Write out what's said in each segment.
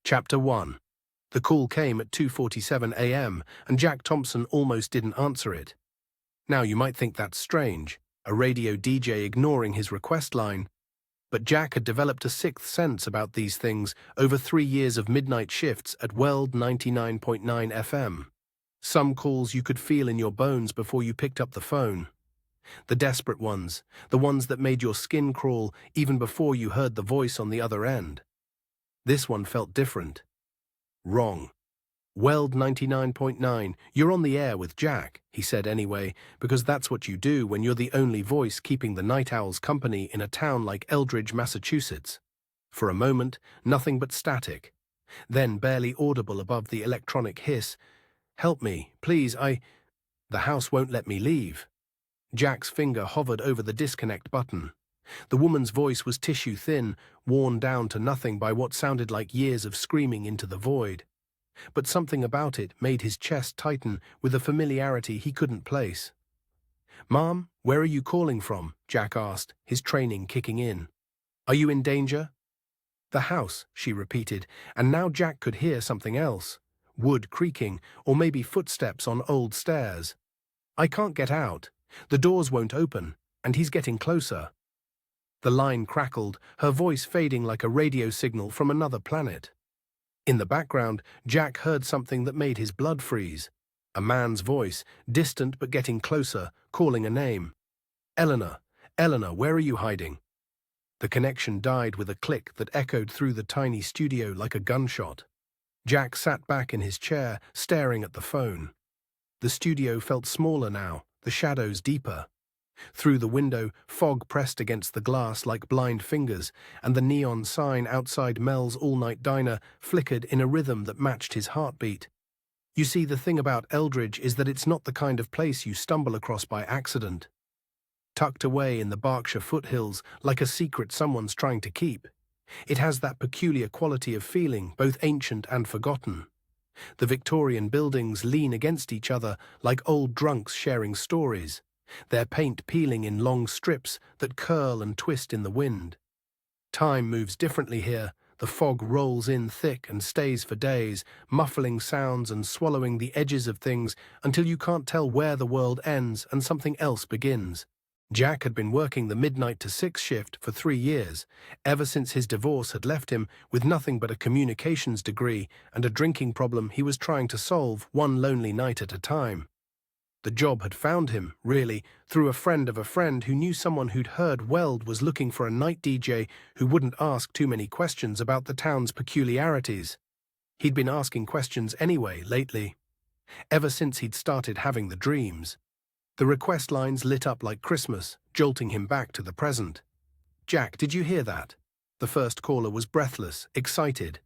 Chapter 1. The call came at 2:47 a.m. and Jack Thompson almost didn't answer it. Now you might think that's strange, a radio DJ ignoring his request line. But Jack had developed a sixth sense about these things over 3 years of midnight shifts at WELD 99.9 FM. Some calls you could feel in your bones before you picked up the phone. The desperate ones, the ones that made your skin crawl even before you heard the voice on the other end. This one felt different. Wrong. WELD 99.9, you're on the air with Jack, he said anyway, because that's what you do when you're the only voice keeping the night owls company in a town like Eldridge, Massachusetts. For a moment, nothing but static. Then, barely audible above the electronic hiss, "Help me, please, The house won't let me leave." Jack's finger hovered over the disconnect button. The woman's voice was tissue-thin, worn down to nothing by what sounded like years of screaming into the void. But something about it made his chest tighten with a familiarity he couldn't place. "Mom, where are you calling from?" Jack asked, his training kicking in. "Are you in danger?" "The house," she repeated, and now Jack could hear something else. Wood creaking, or maybe footsteps on old stairs. "I can't get out. The doors won't open, and he's getting closer." The line crackled, her voice fading like a radio signal from another planet. In the background, Jack heard something that made his blood freeze. A man's voice, distant but getting closer, calling a name. "Eleanor, Eleanor, where are you hiding?" The connection died with a click that echoed through the tiny studio like a gunshot. Jack sat back in his chair, staring at the phone. The studio felt smaller now, the shadows deeper. Through the window, fog pressed against the glass like blind fingers, and the neon sign outside Mel's all-night diner flickered in a rhythm that matched his heartbeat. You see, the thing about Eldridge is that it's not the kind of place you stumble across by accident. Tucked away in the Berkshire foothills like a secret someone's trying to keep. It has that peculiar quality of feeling, both ancient and forgotten. The Victorian buildings lean against each other like old drunks sharing stories, their paint peeling in long strips that curl and twist in the wind. Time moves differently here. The fog rolls in thick and stays for days, muffling sounds and swallowing the edges of things until you can't tell where the world ends and something else begins. Jack had been working the midnight to 6 shift for 3 years, ever since his divorce had left him with nothing but a communications degree and a drinking problem he was trying to solve one lonely night at a time. The job had found him, really, through a friend of a friend who knew someone who'd heard WELD was looking for a night DJ who wouldn't ask too many questions about the town's peculiarities. He'd been asking questions anyway lately, ever since he'd started having the dreams. The request lines lit up like Christmas, jolting him back to the present. "Jack, did you hear that?" The first caller was breathless, excited.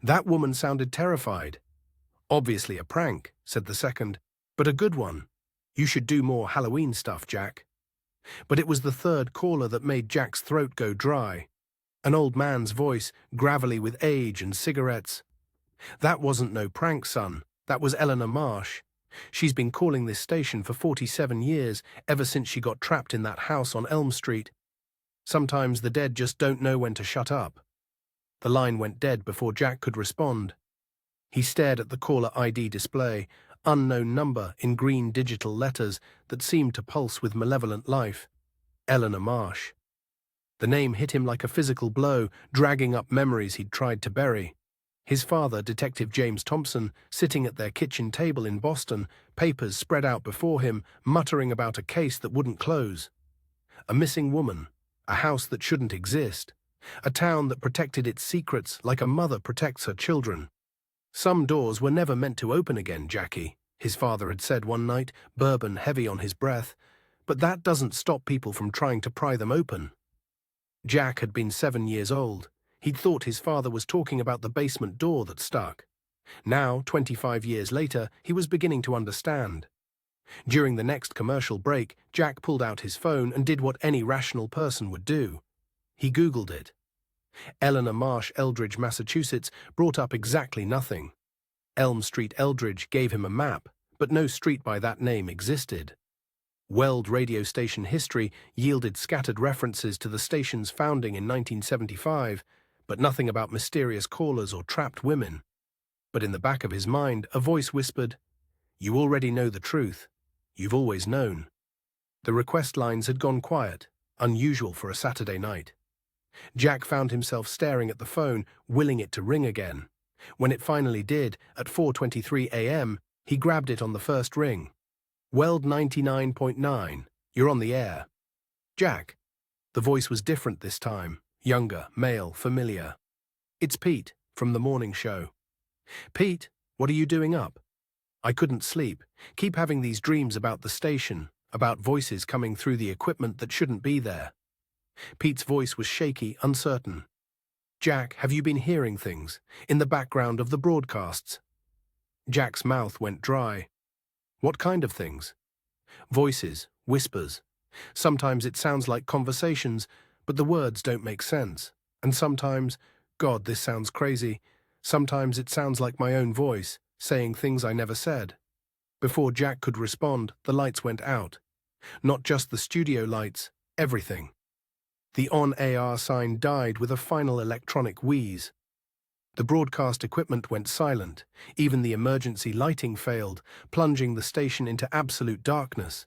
"That woman sounded terrified." "Obviously a prank," said the second, "but a good one. You should do more Halloween stuff, Jack." But it was the third caller that made Jack's throat go dry. An old man's voice, gravelly with age and cigarettes. "That wasn't no prank, son. That was Eleanor Marsh. She's been calling this station for 47 years, ever since she got trapped in that house on Elm Street. Sometimes the dead just don't know when to shut up." The line went dead before Jack could respond. He stared at the caller ID display, unknown number in green digital letters that seemed to pulse with malevolent life. Eleanor Marsh. The name hit him like a physical blow, dragging up memories he'd tried to bury. His father, Detective James Thompson, sitting at their kitchen table in Boston, papers spread out before him, muttering about a case that wouldn't close. A missing woman, a house that shouldn't exist, a town that protected its secrets like a mother protects her children. "Some doors were never meant to open again, Jackie," his father had said one night, bourbon heavy on his breath, "but that doesn't stop people from trying to pry them open." Jack had been 7 years old. He'd thought his father was talking about the basement door that stuck. Now, 25 years later, he was beginning to understand. During the next commercial break, Jack pulled out his phone and did what any rational person would do. He Googled it. Eleanor Marsh, Eldridge, Massachusetts, brought up exactly nothing. Elm Street, Eldridge gave him a map, but no street by that name existed. WELD radio station history yielded scattered references to the station's founding in 1975, but nothing about mysterious callers or trapped women. But in the back of his mind, a voice whispered, "You already know the truth. You've always known." The request lines had gone quiet, unusual for a Saturday night. Jack found himself staring at the phone, willing it to ring again. When it finally did, at 4:23 a.m., he grabbed it on the first ring. "WELD 99.9, you're on the air." "Jack." The voice was different this time, younger, male, familiar. "It's Pete, from the morning show." "Pete, what are you doing up?" "I couldn't sleep. Keep having these dreams about the station, about voices coming through the equipment that shouldn't be there." Pete's voice was shaky, uncertain. "Jack, have you been hearing things in the background of the broadcasts?" Jack's mouth went dry. "What kind of things?" "Voices, whispers. Sometimes it sounds like conversations, but the words don't make sense. And sometimes, God, this sounds crazy, sometimes it sounds like my own voice, saying things I never said." Before Jack could respond, the lights went out. Not just the studio lights, everything. The on-AR sign died with a final electronic wheeze. The broadcast equipment went silent. Even the emergency lighting failed, plunging the station into absolute darkness.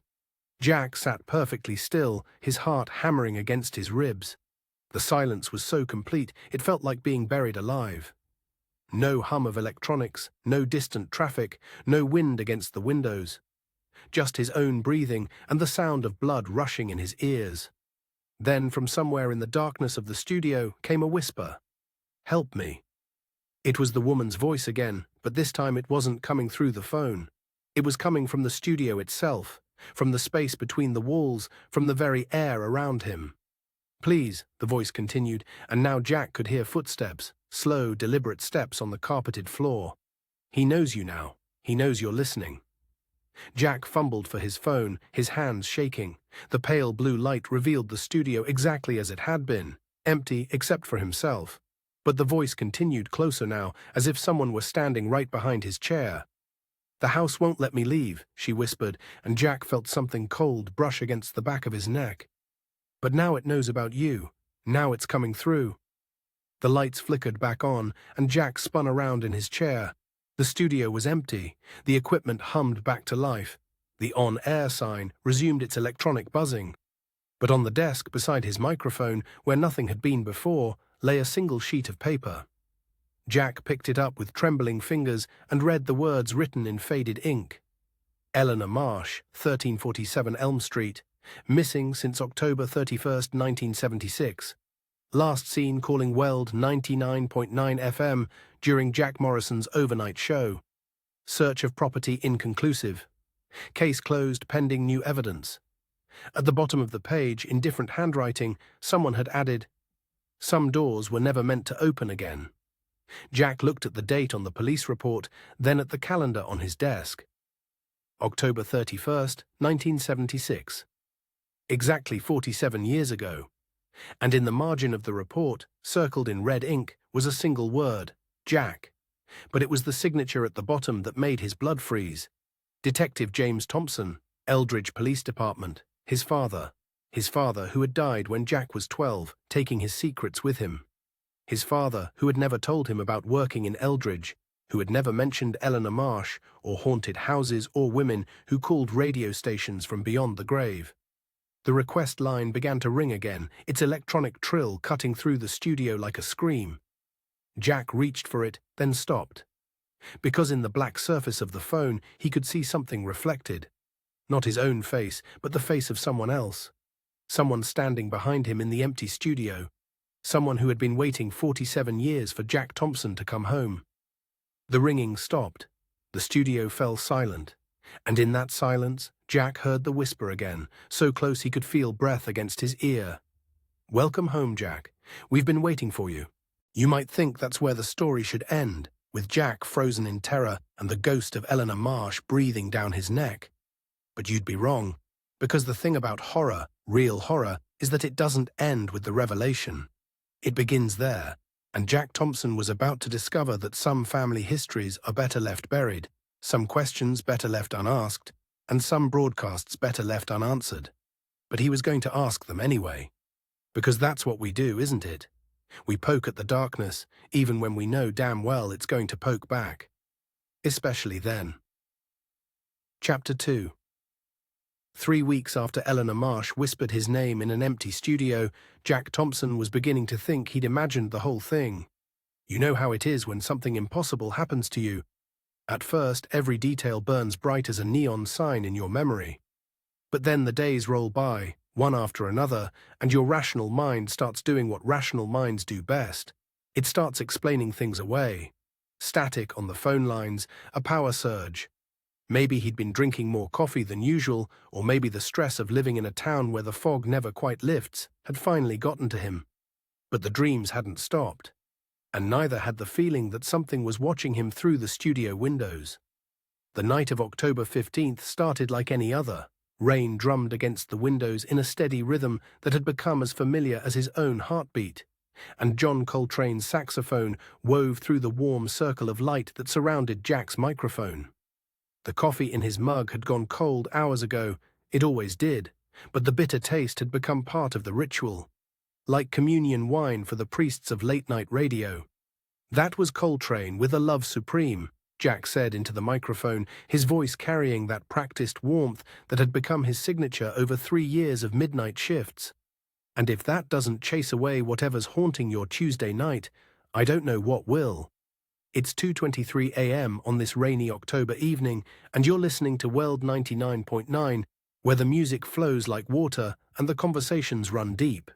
Jack sat perfectly still, his heart hammering against his ribs. The silence was so complete, it felt like being buried alive. No hum of electronics, no distant traffic, no wind against the windows. Just his own breathing and the sound of blood rushing in his ears. Then, from somewhere in the darkness of the studio, came a whisper. "Help me." It was the woman's voice again, but this time it wasn't coming through the phone. It was coming from the studio itself, from the space between the walls, from the very air around him. "Please," the voice continued, and now Jack could hear footsteps, slow, deliberate steps on the carpeted floor. "He knows you now. He knows you're listening." Jack fumbled for his phone, his hands shaking. The pale blue light revealed the studio exactly as it had been, empty except for himself. But the voice continued closer now, as if someone were standing right behind his chair. "The house won't let me leave," she whispered, and Jack felt something cold brush against the back of his neck. "But now it knows about you. Now it's coming through." The lights flickered back on, and Jack spun around in his chair. The studio was empty. The equipment hummed back to life. The on-air sign resumed its electronic buzzing. But on the desk beside his microphone, where nothing had been before, lay a single sheet of paper. Jack picked it up with trembling fingers and read the words written in faded ink. "Eleanor Marsh, 1347 Elm Street, missing since October 31st, 1976. Last seen calling WELD 99.9 FM during Jack Morrison's overnight show. Search of property inconclusive. Case closed pending new evidence." At the bottom of the page, in different handwriting, someone had added, "Some doors were never meant to open again." Jack looked at the date on the police report, then at the calendar on his desk. October 31st, 1976. Exactly 47 years ago. And in the margin of the report, circled in red ink, was a single word, Jack. But it was the signature at the bottom that made his blood freeze. Detective James Thompson, Eldridge Police Department, his father who had died when Jack was 12, taking his secrets with him. His father, who had never told him about working in Eldridge, who had never mentioned Eleanor Marsh or haunted houses or women who called radio stations from beyond the grave. The request line began to ring again, its electronic trill cutting through the studio like a scream. Jack reached for it, then stopped. Because in the black surface of the phone he could see something reflected. Not his own face, but the face of someone else. Someone standing behind him in the empty studio. Someone who had been waiting 47 years for Jack Thompson to come home. The ringing stopped. The studio fell silent. And in that silence, Jack heard the whisper again, so close he could feel breath against his ear. "Welcome home, Jack. We've been waiting for you." You might think that's where the story should end, with Jack frozen in terror and the ghost of Eleanor Marsh breathing down his neck. But you'd be wrong, because the thing about horror, real horror, is that it doesn't end with the revelation. It begins there, and Jack Thompson was about to discover that some family histories are better left buried, some questions better left unasked, and some broadcasts better left unanswered. But he was going to ask them anyway. Because that's what we do, isn't it? We poke at the darkness, even when we know damn well it's going to poke back. Especially then. Chapter 2. 3 weeks after Eleanor Marsh whispered his name in an empty studio, Jack Thompson was beginning to think he'd imagined the whole thing. You know how it is when something impossible happens to you. At first, every detail burns bright as a neon sign in your memory. But then the days roll by, one after another, and your rational mind starts doing what rational minds do best. It starts explaining things away. Static on the phone lines, a power surge. Maybe he'd been drinking more coffee than usual, or maybe the stress of living in a town where the fog never quite lifts had finally gotten to him. But the dreams hadn't stopped, and neither had the feeling that something was watching him through the studio windows. The night of October 15th started like any other. Rain drummed against the windows in a steady rhythm that had become as familiar as his own heartbeat, and John Coltrane's saxophone wove through the warm circle of light that surrounded Jack's microphone. The coffee in his mug had gone cold hours ago, it always did, but the bitter taste had become part of the ritual. Like communion wine for the priests of late-night radio. That was Coltrane with a love supreme, Jack said into the microphone, his voice carrying that practiced warmth that had become his signature over 3 years of midnight shifts. And if that doesn't chase away whatever's haunting your Tuesday night, I don't know what will. It's 2:23 a.m. on this rainy October evening, and you're listening to WELD 99.9, where the music flows like water and the conversations run deep.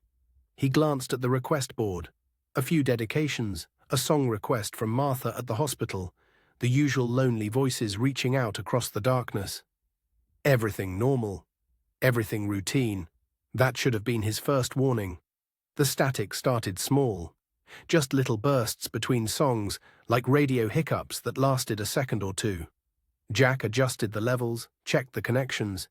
He glanced at the request board. A few dedications, a song request from Martha at the hospital, the usual lonely voices reaching out across the darkness. Everything normal. Everything routine. That should have been his first warning. The static started small. Just little bursts between songs, like radio hiccups that lasted a second or two. Jack adjusted the levels, checked the connections,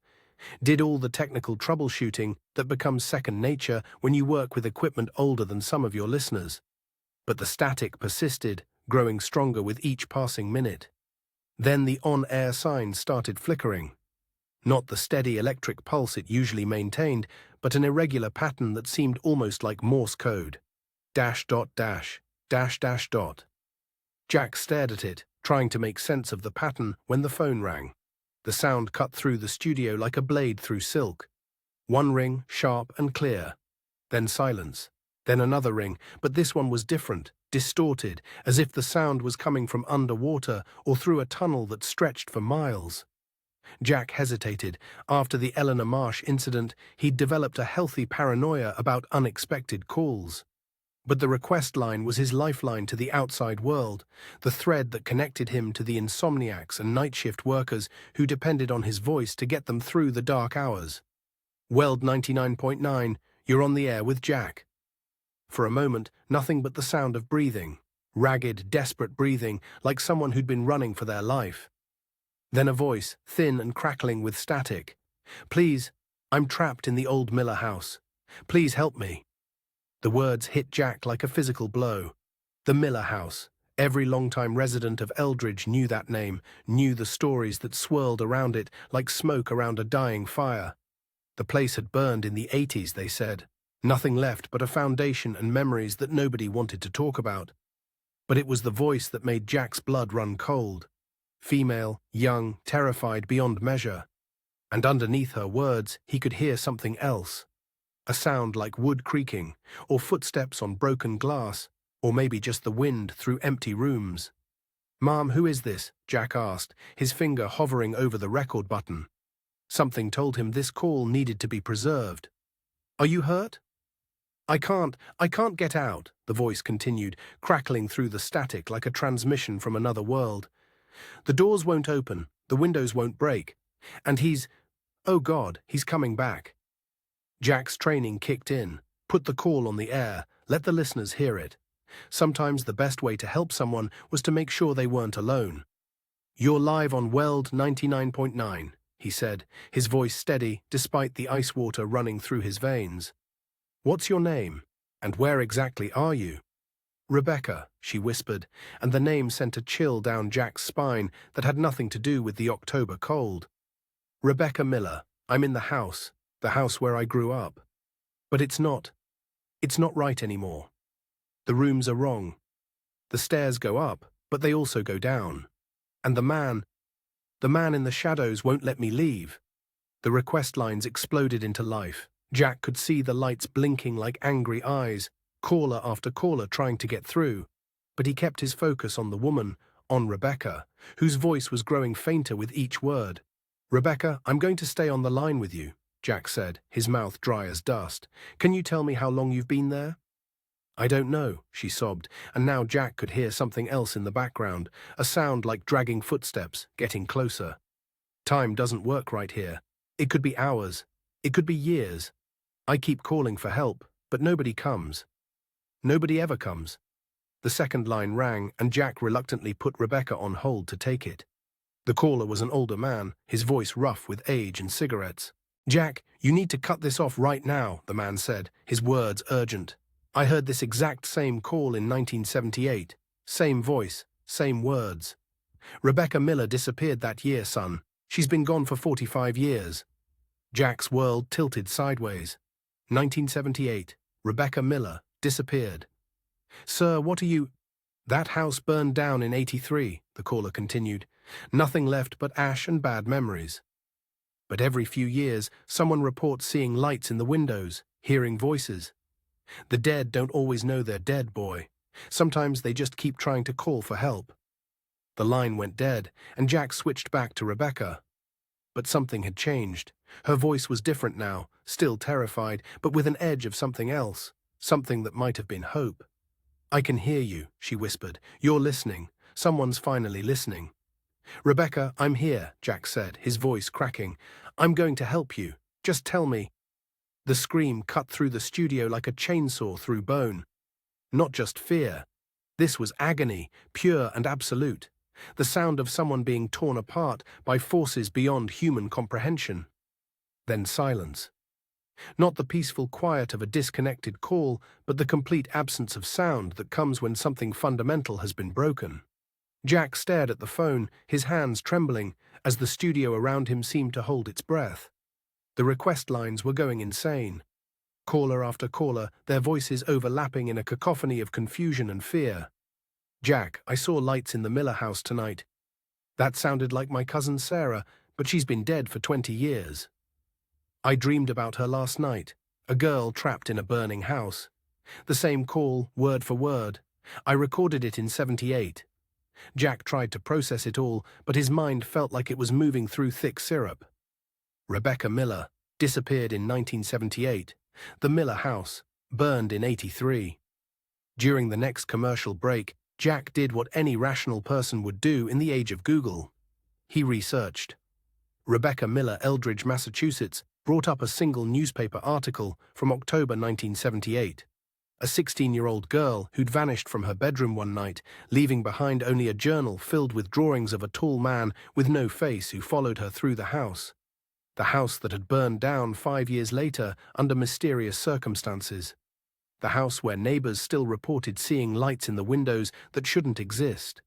did all the technical troubleshooting that becomes second nature when you work with equipment older than some of your listeners. But the static persisted, growing stronger with each passing minute. Then the on-air sign started flickering. Not the steady electric pulse it usually maintained, but an irregular pattern that seemed almost like Morse code. Dash dot dash, dash dash dot. Jack stared at it, trying to make sense of the pattern when the phone rang. The sound cut through the studio like a blade through silk. One ring, sharp and clear. Then silence. Then another ring, but this one was different, distorted, as if the sound was coming from underwater or through a tunnel that stretched for miles. Jack hesitated. After the Eleanor Marsh incident, he'd developed a healthy paranoia about unexpected calls. But the request line was his lifeline to the outside world, the thread that connected him to the insomniacs and night shift workers who depended on his voice to get them through the dark hours. WELD 99.9, you're on the air with Jack. For a moment, nothing but the sound of breathing, ragged, desperate breathing, like someone who'd been running for their life. Then a voice, thin and crackling with static. Please, I'm trapped in the old Miller house. Please help me. The words hit Jack like a physical blow. The Miller house. Every longtime resident of Eldridge knew that name, knew the stories that swirled around it like smoke around a dying fire. The place had burned in the 80s, they said. Nothing left but a foundation and memories that nobody wanted to talk about. But it was the voice that made Jack's blood run cold. Female, young, terrified beyond measure. And underneath her words, he could hear something else. A sound like wood creaking, or footsteps on broken glass, or maybe just the wind through empty rooms. "Ma'am, who is this?" Jack asked, his finger hovering over the record button. Something told him this call needed to be preserved. "Are you hurt?" I can't get out," the voice continued, crackling through the static like a transmission from another world. "The doors won't open, the windows won't break, and oh God, he's coming back." Jack's training kicked in. Put the call on the air, let the listeners hear it. Sometimes the best way to help someone was to make sure they weren't alone. "You're live on WELD 99.9, he said, his voice steady despite the ice water running through his veins. "What's your name? And where exactly are you?" "Rebecca," she whispered, and the name sent a chill down Jack's spine that had nothing to do with the October cold. "Rebecca Miller. I'm in the house where I grew up. But it's not right anymore." The rooms are wrong. The stairs go up, but they also go down. And the man in the shadows won't let me leave. The request lines exploded into life. Jack could see the lights blinking like angry eyes, caller after caller trying to get through. But he kept his focus on the woman, on Rebecca, whose voice was growing fainter with each word. "Rebecca, I'm going to stay on the line with you," Jack said, his mouth dry as dust. "Can you tell me how long you've been there?" "I don't know," she sobbed, and now Jack could hear something else in the background, a sound like dragging footsteps, getting closer. "Time doesn't work right here. It could be hours. It could be years. I keep calling for help, but nobody comes. Nobody ever comes." The second line rang, and Jack reluctantly put Rebecca on hold to take it. The caller was an older man, his voice rough with age and cigarettes. "Jack, you need to cut this off right now," the man said, his words urgent. "I heard this exact same call in 1978. Same voice, same words. Rebecca Miller disappeared that year, son. She's been gone for 45 years. Jack's world tilted sideways. 1978. Rebecca Miller disappeared. "Sir, what are you—" "That house burned down in 83, the caller continued. "Nothing left but ash and bad memories. But every few years, someone reports seeing lights in the windows, hearing voices. The dead don't always know they're dead, boy. Sometimes they just keep trying to call for help." The line went dead, and Jack switched back to Rebecca. But something had changed. Her voice was different now, still terrified, but with an edge of something else, something that might have been hope. "I can hear you," she whispered. "You're listening. Someone's finally listening." "Rebecca, I'm here," Jack said, his voice cracking. "I'm going to help you. Just tell me." The scream cut through the studio like a chainsaw through bone. Not just fear. This was agony, pure and absolute. The sound of someone being torn apart by forces beyond human comprehension. Then silence. Not the peaceful quiet of a disconnected call, but the complete absence of sound that comes when something fundamental has been broken. Jack stared at the phone, his hands trembling, as the studio around him seemed to hold its breath. The request lines were going insane. Caller after caller, their voices overlapping in a cacophony of confusion and fear. "Jack, I saw lights in the Miller house tonight. That sounded like my cousin Sarah, but she's been dead for 20 years. I dreamed about her last night, a girl trapped in a burning house. The same call, word for word. I recorded it in 78. Jack tried to process it all, but his mind felt like it was moving through thick syrup. Rebecca Miller disappeared in 1978. The Miller house burned in 83. During the next commercial break, Jack did what any rational person would do in the age of Google. He researched. Rebecca Miller, Eldridge, Massachusetts, brought up a single newspaper article from October 1978. A 16-year-old girl who'd vanished from her bedroom one night, leaving behind only a journal filled with drawings of a tall man with no face who followed her through the house. The house that had burned down 5 years later under mysterious circumstances. The house where neighbors still reported seeing lights in the windows that shouldn't exist.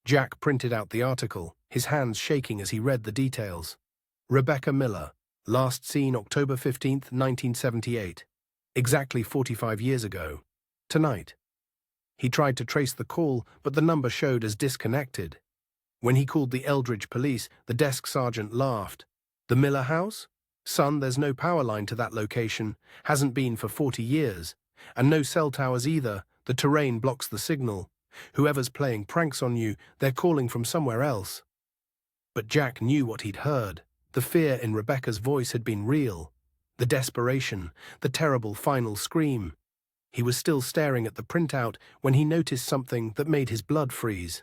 Jack printed out the article, his hands shaking as he read the details. Rebecca Miller, last seen October 15, 1978. Exactly 45 years ago. Tonight. He tried to trace the call, but the number showed as disconnected. When he called the Eldridge police, the desk sergeant laughed. "The Miller house? Son, there's no power line to that location. Hasn't been for 40 years. And no cell towers either. The terrain blocks the signal. Whoever's playing pranks on you, they're calling from somewhere else." But Jack knew what he'd heard. The fear in Rebecca's voice had been real. The desperation, the terrible final scream. He was still staring at the printout when he noticed something that made his blood freeze.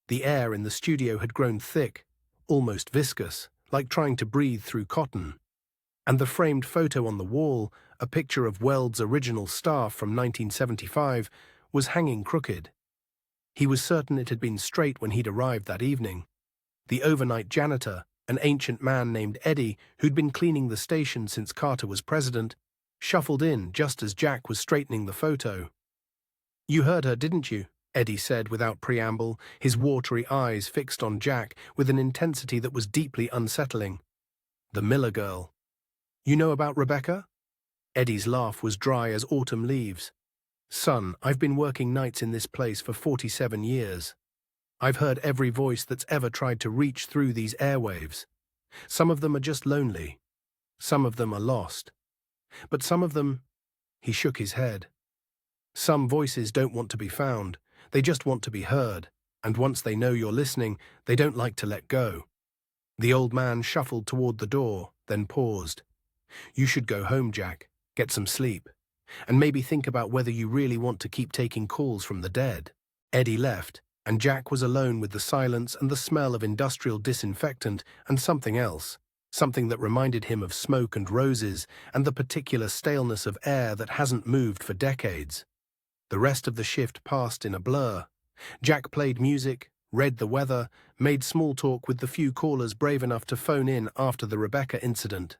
The air in the studio had grown thick, almost viscous, like trying to breathe through cotton. And the framed photo on the wall, a picture of WELD's original staff from 1975, was hanging crooked. He was certain it had been straight when he'd arrived that evening. The overnight janitor, an ancient man named Eddie, who'd been cleaning the station since Carter was president, shuffled in just as Jack was straightening the photo. "You heard her, didn't you?" Eddie said without preamble, his watery eyes fixed on Jack with an intensity that was deeply unsettling. "The Miller girl. You know about Rebecca?" Eddie's laugh was dry as autumn leaves. "Son, I've been working nights in this place for 47 years. I've heard every voice that's ever tried to reach through these airwaves. Some of them are just lonely. Some of them are lost. But some of them—" He shook his head. "Some voices don't want to be found. They just want to be heard. And once they know you're listening, they don't like to let go." The old man shuffled toward the door, then paused. "You should go home, Jack. Get some sleep. And maybe think about whether you really want to keep taking calls from the dead." Eddie left, and Jack was alone with the silence and the smell of industrial disinfectant and something else, something that reminded him of smoke and roses and the particular staleness of air that hasn't moved for decades. The rest of the shift passed in a blur. Jack played music, read the weather, made small talk with the few callers brave enough to phone in after the Rebecca incident.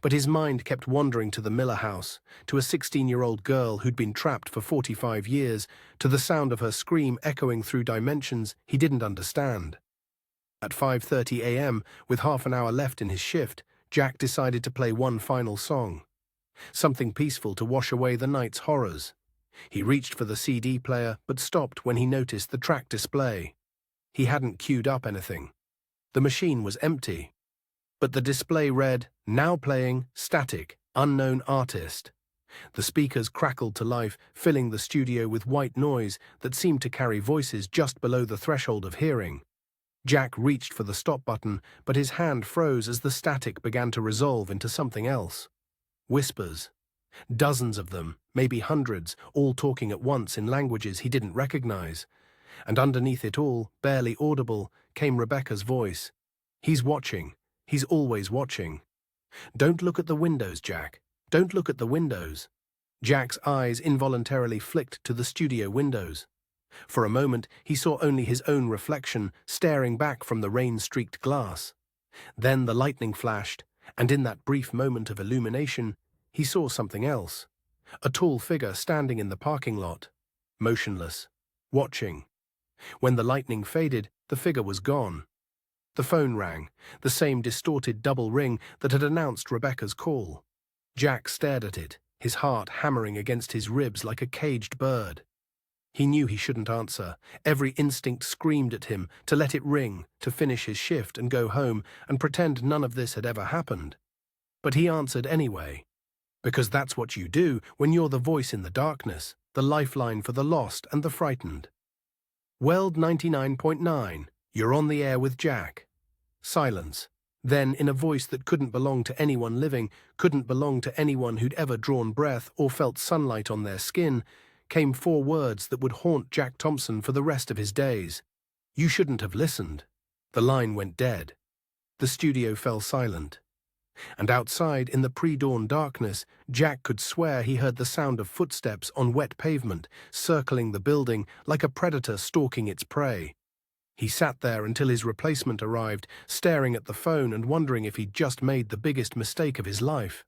But his mind kept wandering to the Miller house, to a 16-year-old girl who'd been trapped for 45 years, to the sound of her scream echoing through dimensions he didn't understand. At 5:30 a.m., with half an hour left in his shift, Jack decided to play one final song. Something peaceful to wash away the night's horrors. He reached for the CD player, but stopped when he noticed the track display. He hadn't queued up anything. The machine was empty. But the display read, "Now playing, static, unknown artist." The speakers crackled to life, filling the studio with white noise that seemed to carry voices just below the threshold of hearing. Jack reached for the stop button, but his hand froze as the static began to resolve into something else. Whispers. Dozens of them, maybe hundreds, all talking at once in languages he didn't recognize. And underneath it all, barely audible, came Rebecca's voice. "He's watching. He's always watching. Don't look at the windows, Jack. Don't look at the windows." Jack's eyes involuntarily flicked to the studio windows. For a moment, he saw only his own reflection staring back from the rain-streaked glass. Then the lightning flashed, and in that brief moment of illumination, he saw something else. A tall figure standing in the parking lot, motionless, watching. When the lightning faded, the figure was gone. The phone rang, the same distorted double ring that had announced Rebecca's call. Jack stared at it, his heart hammering against his ribs like a caged bird. He knew he shouldn't answer. Every instinct screamed at him to let it ring, to finish his shift and go home and pretend none of this had ever happened. But he answered anyway. Because that's what you do when you're the voice in the darkness, the lifeline for the lost and the frightened. WELD 99.9, you're on the air with Jack. Silence. Then, in a voice that couldn't belong to anyone living, couldn't belong to anyone who'd ever drawn breath or felt sunlight on their skin, came 4 words that would haunt Jack Thompson for the rest of his days. "You shouldn't have listened." The line went dead. The studio fell silent. And outside, in the pre-dawn darkness, Jack could swear he heard the sound of footsteps on wet pavement, circling the building like a predator stalking its prey. He sat there until his replacement arrived, staring at the phone and wondering if he'd just made the biggest mistake of his life.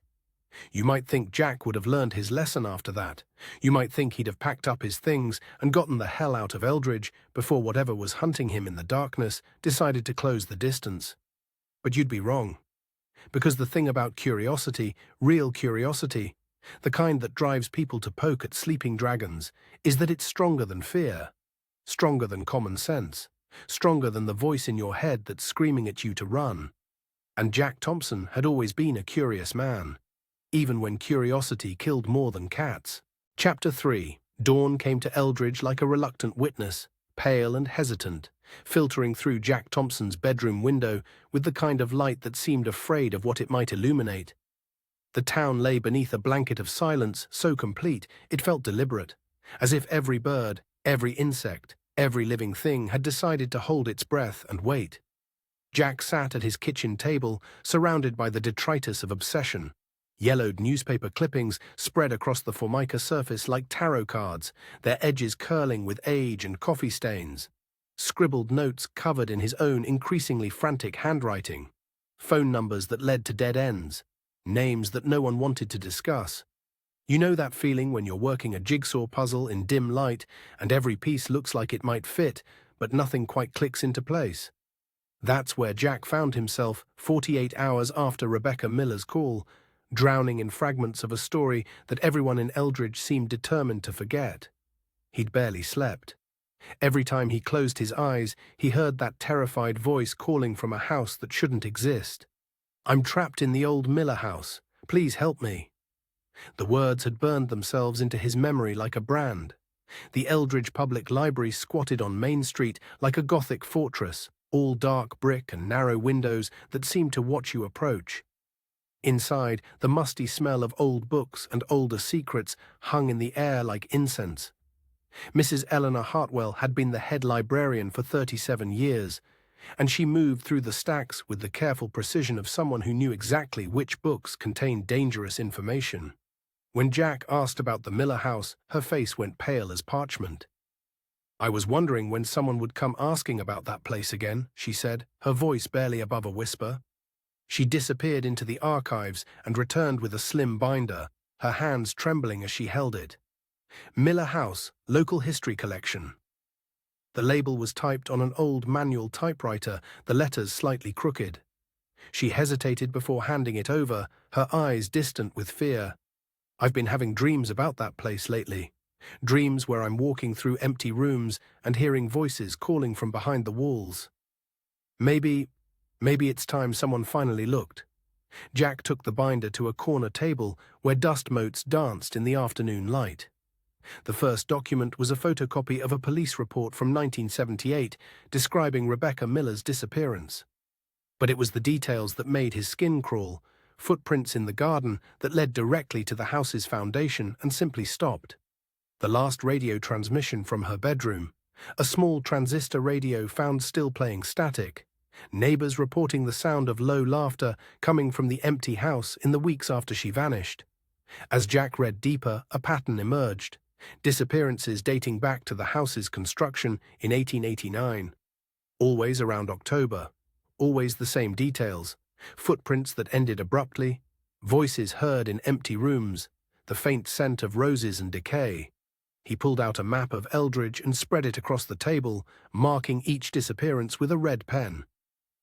You might think Jack would have learned his lesson after that. You might think he'd have packed up his things and gotten the hell out of Eldridge before whatever was hunting him in the darkness decided to close the distance. But you'd be wrong. Because the thing about curiosity, real curiosity, the kind that drives people to poke at sleeping dragons, is that it's stronger than fear, stronger than common sense, stronger than the voice in your head that's screaming at you to run. And Jack Thompson had always been a curious man, even when curiosity killed more than cats. Chapter 3. Dawn came to Eldridge like a reluctant witness, pale and hesitant, filtering through Jack Thompson's bedroom window with the kind of light that seemed afraid of what it might illuminate. The town lay beneath a blanket of silence so complete it felt deliberate, as if every bird, every insect, every living thing had decided to hold its breath and wait. Jack sat at his kitchen table, surrounded by the detritus of obsession. Yellowed newspaper clippings spread across the formica surface like tarot cards, their edges curling with age and coffee stains. Scribbled notes covered in his own increasingly frantic handwriting. Phone numbers that led to dead ends. Names that no one wanted to discuss. You know that feeling when you're working a jigsaw puzzle in dim light and every piece looks like it might fit, but nothing quite clicks into place? That's where Jack found himself 48 hours after Rebecca Miller's call, drowning in fragments of a story that everyone in Eldridge seemed determined to forget. He'd barely slept. Every time he closed his eyes, he heard that terrified voice calling from a house that shouldn't exist. "I'm trapped in the old Miller house. Please help me." The words had burned themselves into his memory like a brand. The Eldridge Public Library squatted on Main Street like a Gothic fortress, all dark brick and narrow windows that seemed to watch you approach. Inside, the musty smell of old books and older secrets hung in the air like incense. Mrs. Eleanor Hartwell had been the head librarian for 37 years, and she moved through the stacks with the careful precision of someone who knew exactly which books contained dangerous information. When Jack asked about the Miller house, her face went pale as parchment. "I was wondering when someone would come asking about that place again," she said, her voice barely above a whisper. She disappeared into the archives and returned with a slim binder, her hands trembling as she held it. "Miller House, Local History Collection." The label was typed on an old manual typewriter, the letters slightly crooked. She hesitated before handing it over, her eyes distant with fear. "I've been having dreams about that place lately. Dreams where I'm walking through empty rooms and hearing voices calling from behind the walls. Maybe it's time someone finally looked." Jack took the binder to a corner table where dust motes danced in the afternoon light. The first document was a photocopy of a police report from 1978 describing Rebecca Miller's disappearance. But it was the details that made his skin crawl, footprints in the garden that led directly to the house's foundation and simply stopped. The last radio transmission from her bedroom, a small transistor radio found still playing static, neighbors reporting the sound of low laughter coming from the empty house in the weeks after she vanished. As Jack read deeper, a pattern emerged. Disappearances dating back to the house's construction in 1889. Always around October. Always the same details. Footprints that ended abruptly. Voices heard in empty rooms. The faint scent of roses and decay. He pulled out a map of Eldridge and spread it across the table, marking each disappearance with a red pen.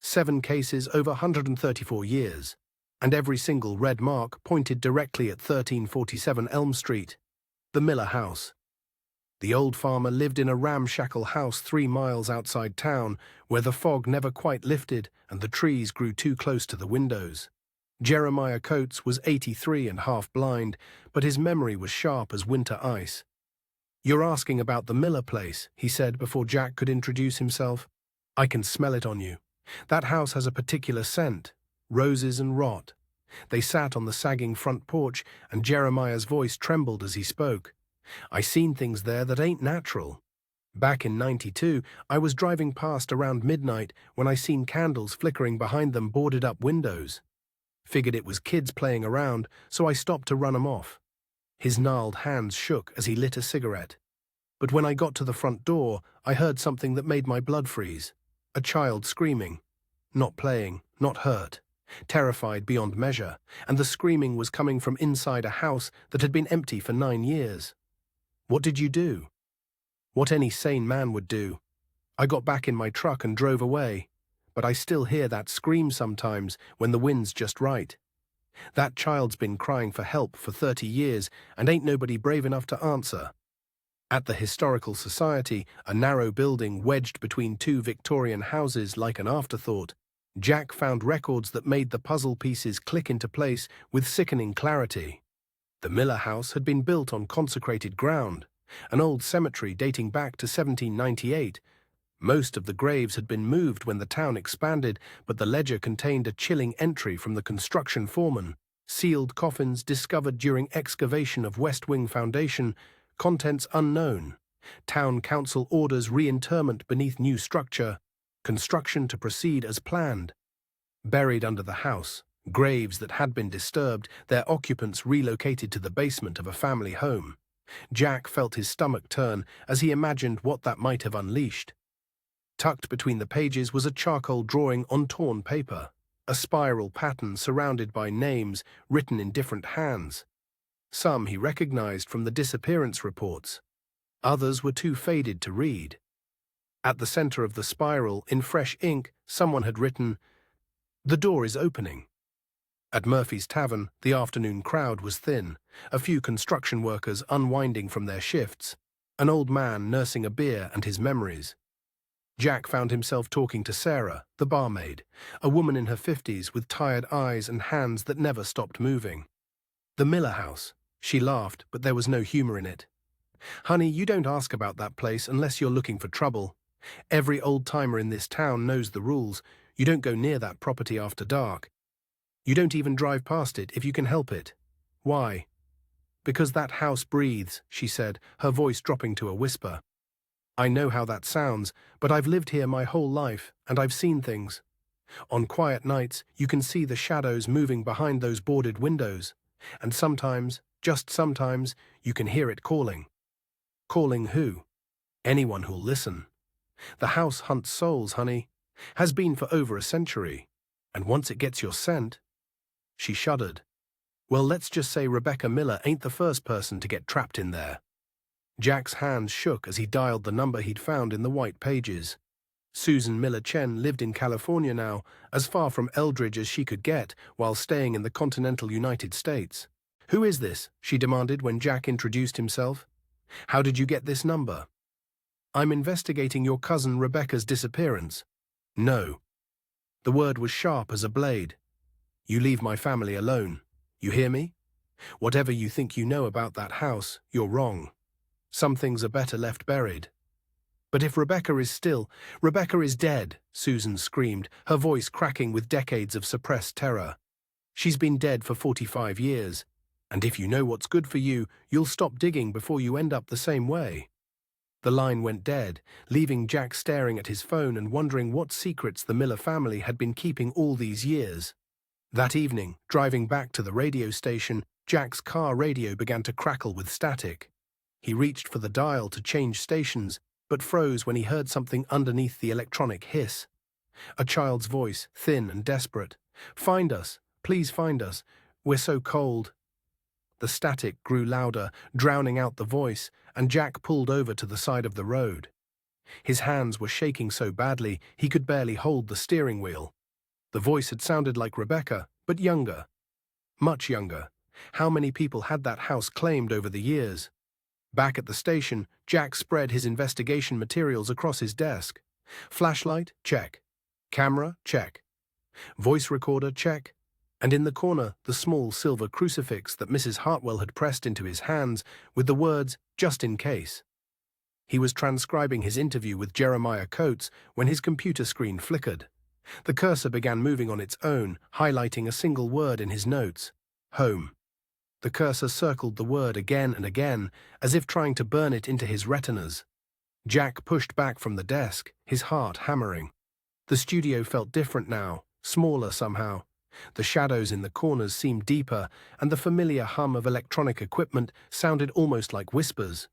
7 cases over 134 years. And every single red mark pointed directly at 1347 Elm Street. The Miller house. The old farmer lived in a ramshackle house 3 miles outside town, where the fog never quite lifted and the trees grew too close to the windows. Jeremiah Coates was 83 and half blind, but his memory was sharp as winter ice. "You're asking about the Miller place," he said before Jack could introduce himself. "I can smell it on you. That house has a particular scent, roses and rot." They sat on the sagging front porch, and Jeremiah's voice trembled as he spoke. "I seen things there that ain't natural. Back in '92, I was driving past around midnight when I seen candles flickering behind them boarded-up windows. Figured it was kids playing around, so I stopped to run 'em off." His gnarled hands shook as he lit a cigarette. "But when I got to the front door, I heard something that made my blood freeze. A child screaming. Not playing, not hurt. Terrified beyond measure, and the screaming was coming from inside a house that had been empty for 9 years. What did you do?" "What any sane man would do. I got back in my truck and drove away, but I still hear that scream sometimes when the wind's just right. That child's been crying for help for 30 years and ain't nobody brave enough to answer." At the Historical Society, a narrow building wedged between 2 Victorian houses like an afterthought, Jack found records that made the puzzle pieces click into place with sickening clarity. The Miller house had been built on consecrated ground, an old cemetery dating back to 1798. Most of the graves had been moved when the town expanded, but the ledger contained a chilling entry from the construction foreman. Sealed coffins discovered during excavation of West Wing foundation, contents unknown. Town council orders reinterment beneath new structure, construction to proceed as planned. Buried under the house, graves that had been disturbed, their occupants relocated to the basement of a family home. Jack felt his stomach turn as he imagined what that might have unleashed. Tucked between the pages was a charcoal drawing on torn paper, a spiral pattern surrounded by names written in different hands. Some he recognized from the disappearance reports. Others were too faded to read. At the center of the spiral, in fresh ink, someone had written, "The door is opening." At Murphy's Tavern, the afternoon crowd was thin, a few construction workers unwinding from their shifts, an old man nursing a beer and his memories. Jack found himself talking to Sarah, the barmaid, a woman in her 50s with tired eyes and hands that never stopped moving. The Miller House. She laughed, but there was no humor in it. Honey, you don't ask about that place unless you're looking for trouble. Every old-timer in this town knows the rules. You don't go near that property after dark. You don't even drive past it if you can help it. Why? Because that house breathes, she said, her voice dropping to a whisper. I know how that sounds, but I've lived here my whole life, and I've seen things. On quiet nights, you can see the shadows moving behind those boarded windows, and sometimes, just sometimes, you can hear it calling. Calling who? Anyone who'll listen. The house hunts souls, honey. Has been for over a century. And once it gets your scent... She shuddered. Well, let's just say Rebecca Miller ain't the first person to get trapped in there. Jack's hands shook as he dialed the number he'd found in the white pages. Susan Miller Chen lived in California now, as far from Eldridge as she could get, while staying in the continental United States. Who is this? She demanded when Jack introduced himself. How did you get this number? I'm investigating your cousin Rebecca's disappearance. No. The word was sharp as a blade. You leave my family alone. You hear me? Whatever you think you know about that house, you're wrong. Some things are better left buried. But if Rebecca is still... Rebecca is dead, Susan screamed, her voice cracking with decades of suppressed terror. She's been dead for 45 years. And if you know what's good for you, you'll stop digging before you end up the same way. The line went dead, leaving Jack staring at his phone and wondering what secrets the Miller family had been keeping all these years. That evening, driving back to the radio station, Jack's car radio began to crackle with static. He reached for the dial to change stations, but froze when he heard something underneath the electronic hiss. A child's voice, thin and desperate. Find us, please find us. We're so cold. The static grew louder, drowning out the voice, and Jack pulled over to the side of the road. His hands were shaking so badly he could barely hold the steering wheel. The voice had sounded like Rebecca, but younger. Much younger. How many people had that house claimed over the years? Back at the station, Jack spread his investigation materials across his desk. Flashlight? Check. Camera? Check. Voice recorder? Check. And in the corner, the small silver crucifix that Mrs. Hartwell had pressed into his hands with the words, just in case. He was transcribing his interview with Jeremiah Coates when his computer screen flickered. The cursor began moving on its own, highlighting a single word in his notes. Home. The cursor circled the word again and again, as if trying to burn it into his retinas. Jack pushed back from the desk, his heart hammering. The studio felt different now, smaller somehow. The shadows in the corners seemed deeper, and the familiar hum of electronic equipment sounded almost like whispers.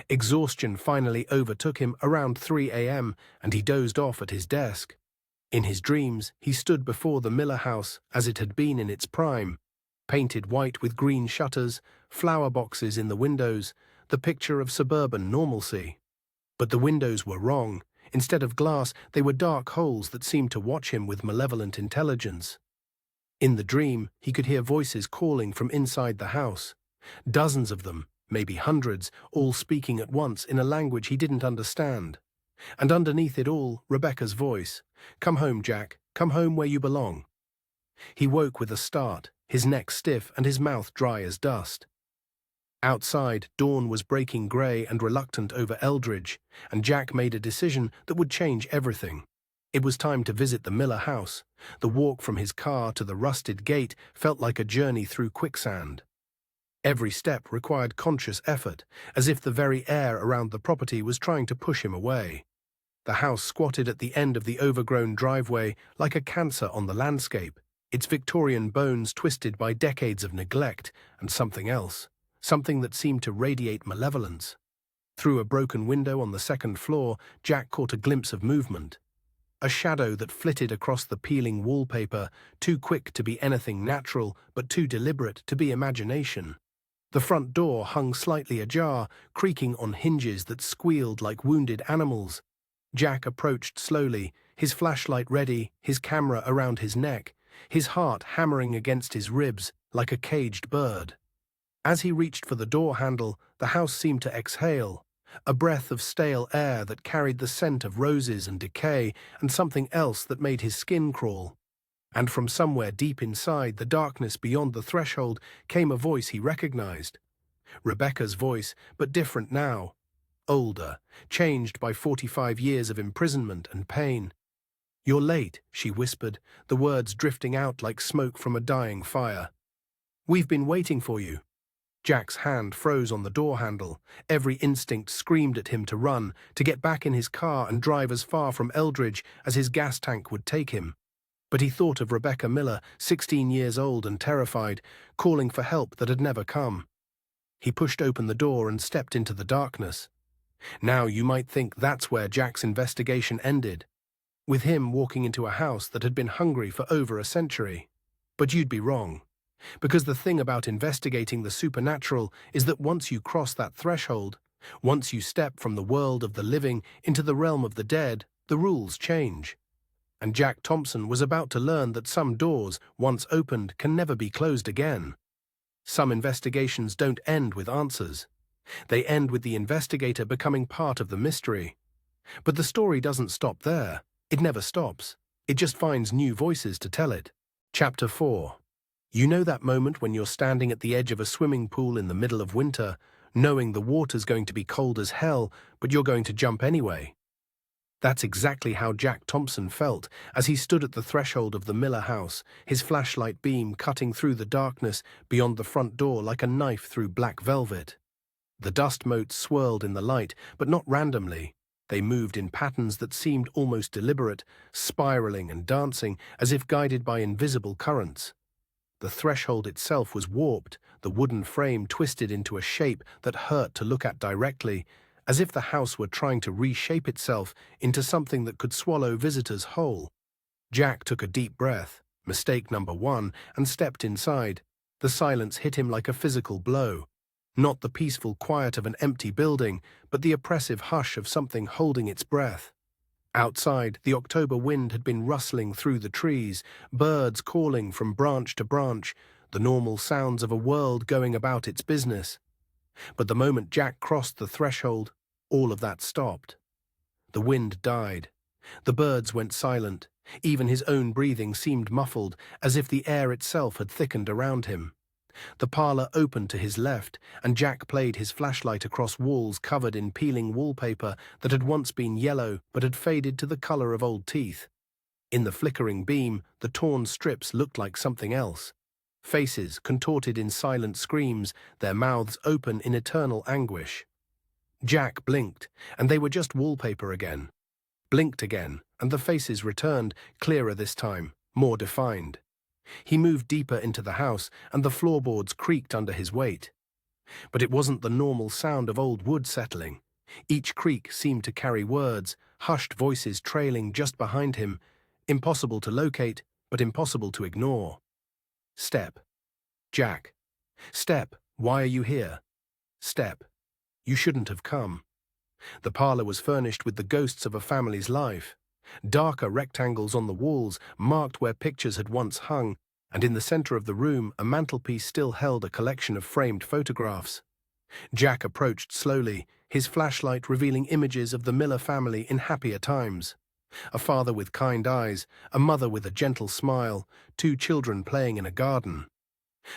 Exhaustion finally overtook him around 3 a.m., and he dozed off at his desk. In his dreams, he stood before the Miller house as it had been in its prime, painted white with green shutters, flower boxes in the windows, the picture of suburban normalcy. But the windows were wrong. Instead of glass, they were dark holes that seemed to watch him with malevolent intelligence. In the dream, he could hear voices calling from inside the house. Dozens of them, maybe hundreds, all speaking at once in a language he didn't understand. And underneath it all, Rebecca's voice. Come home, Jack. Come home where you belong. He woke with a start, his neck stiff and his mouth dry as dust. Outside, dawn was breaking grey and reluctant over Eldridge, and Jack made a decision that would change everything. It was time to visit the Miller house. The walk from his car to the rusted gate felt like a journey through quicksand. Every step required conscious effort, as if the very air around the property was trying to push him away. The house squatted at the end of the overgrown driveway like a cancer on the landscape, its Victorian bones twisted by decades of neglect and something else, something that seemed to radiate malevolence. Through a broken window on the second floor, Jack caught a glimpse of movement. A shadow that flitted across the peeling wallpaper, too quick to be anything natural, but too deliberate to be imagination. The front door hung slightly ajar, creaking on hinges that squealed like wounded animals. Jack approached slowly, his flashlight ready, his camera around his neck, his heart hammering against his ribs like a caged bird. As he reached for the door handle, the house seemed to exhale, a breath of stale air that carried the scent of roses and decay and something else that made his skin crawl. And from somewhere deep inside the darkness beyond the threshold came a voice he recognized. Rebecca's voice, but different now. Older, changed by 45 years of imprisonment and pain. "You're late," she whispered, the words drifting out like smoke from a dying fire. "We've been waiting for you." Jack's hand froze on the door handle. Every instinct screamed at him to run, to get back in his car and drive as far from Eldridge as his gas tank would take him. But he thought of Rebecca Miller, 16 years old and terrified, calling for help that had never come. He pushed open the door and stepped into the darkness. Now you might think that's where Jack's investigation ended, with him walking into a house that had been hungry for over a century. But you'd be wrong. Because the thing about investigating the supernatural is that once you cross that threshold, once you step from the world of the living into the realm of the dead, the rules change. And Jack Thompson was about to learn that some doors, once opened, can never be closed again. Some investigations don't end with answers. They end with the investigator becoming part of the mystery. But the story doesn't stop there. It never stops. It just finds new voices to tell it. Chapter 4. You know that moment when you're standing at the edge of a swimming pool in the middle of winter, knowing the water's going to be cold as hell, but you're going to jump anyway? That's exactly how Jack Thompson felt as he stood at the threshold of the Miller house, his flashlight beam cutting through the darkness beyond the front door like a knife through black velvet. The dust motes swirled in the light, but not randomly. They moved in patterns that seemed almost deliberate, spiraling and dancing as if guided by invisible currents. The threshold itself was warped, the wooden frame twisted into a shape that hurt to look at directly, as if the house were trying to reshape itself into something that could swallow visitors whole. Jack took a deep breath, mistake number one, and stepped inside. The silence hit him like a physical blow. Not the peaceful quiet of an empty building, but the oppressive hush of something holding its breath. Outside, the October wind had been rustling through the trees, birds calling from branch to branch, the normal sounds of a world going about its business. But the moment Jack crossed the threshold, all of that stopped. The wind died. The birds went silent. Even his own breathing seemed muffled, as if the air itself had thickened around him. The parlor opened to his left, and Jack played his flashlight across walls covered in peeling wallpaper that had once been yellow but had faded to the color of old teeth. In the flickering beam, the torn strips looked like something else. Faces contorted in silent screams, their mouths open in eternal anguish. Jack blinked, and they were just wallpaper again. Blinked again, and the faces returned, clearer this time, more defined. He moved deeper into the house, and the floorboards creaked under his weight. But it wasn't the normal sound of old wood settling. Each creak seemed to carry words, hushed voices trailing just behind him, impossible to locate, but impossible to ignore. Step. Jack. Step. Why are you here? Step. You shouldn't have come. The parlor was furnished with the ghosts of a family's life. Darker rectangles on the walls marked where pictures had once hung, and in the center of the room a mantelpiece still held a collection of framed photographs. Jack approached slowly, his flashlight revealing images of the Miller family in happier times. A father with kind eyes, a mother with a gentle smile, 2 children playing in a garden.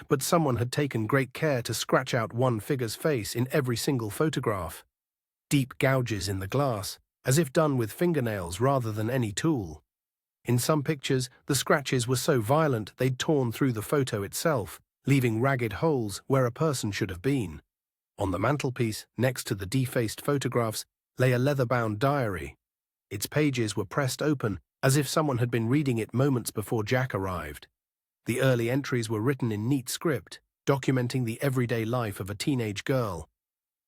But someone had taken great care to scratch out one figure's face in every single photograph. Deep gouges in the glass, as if done with fingernails rather than any tool. In some pictures, the scratches were so violent they'd torn through the photo itself, leaving ragged holes where a person should have been. On the mantelpiece, next to the defaced photographs, lay a leather-bound diary. Its pages were pressed open, as if someone had been reading it moments before Jack arrived. The early entries were written in neat script, documenting the everyday life of a teenage girl.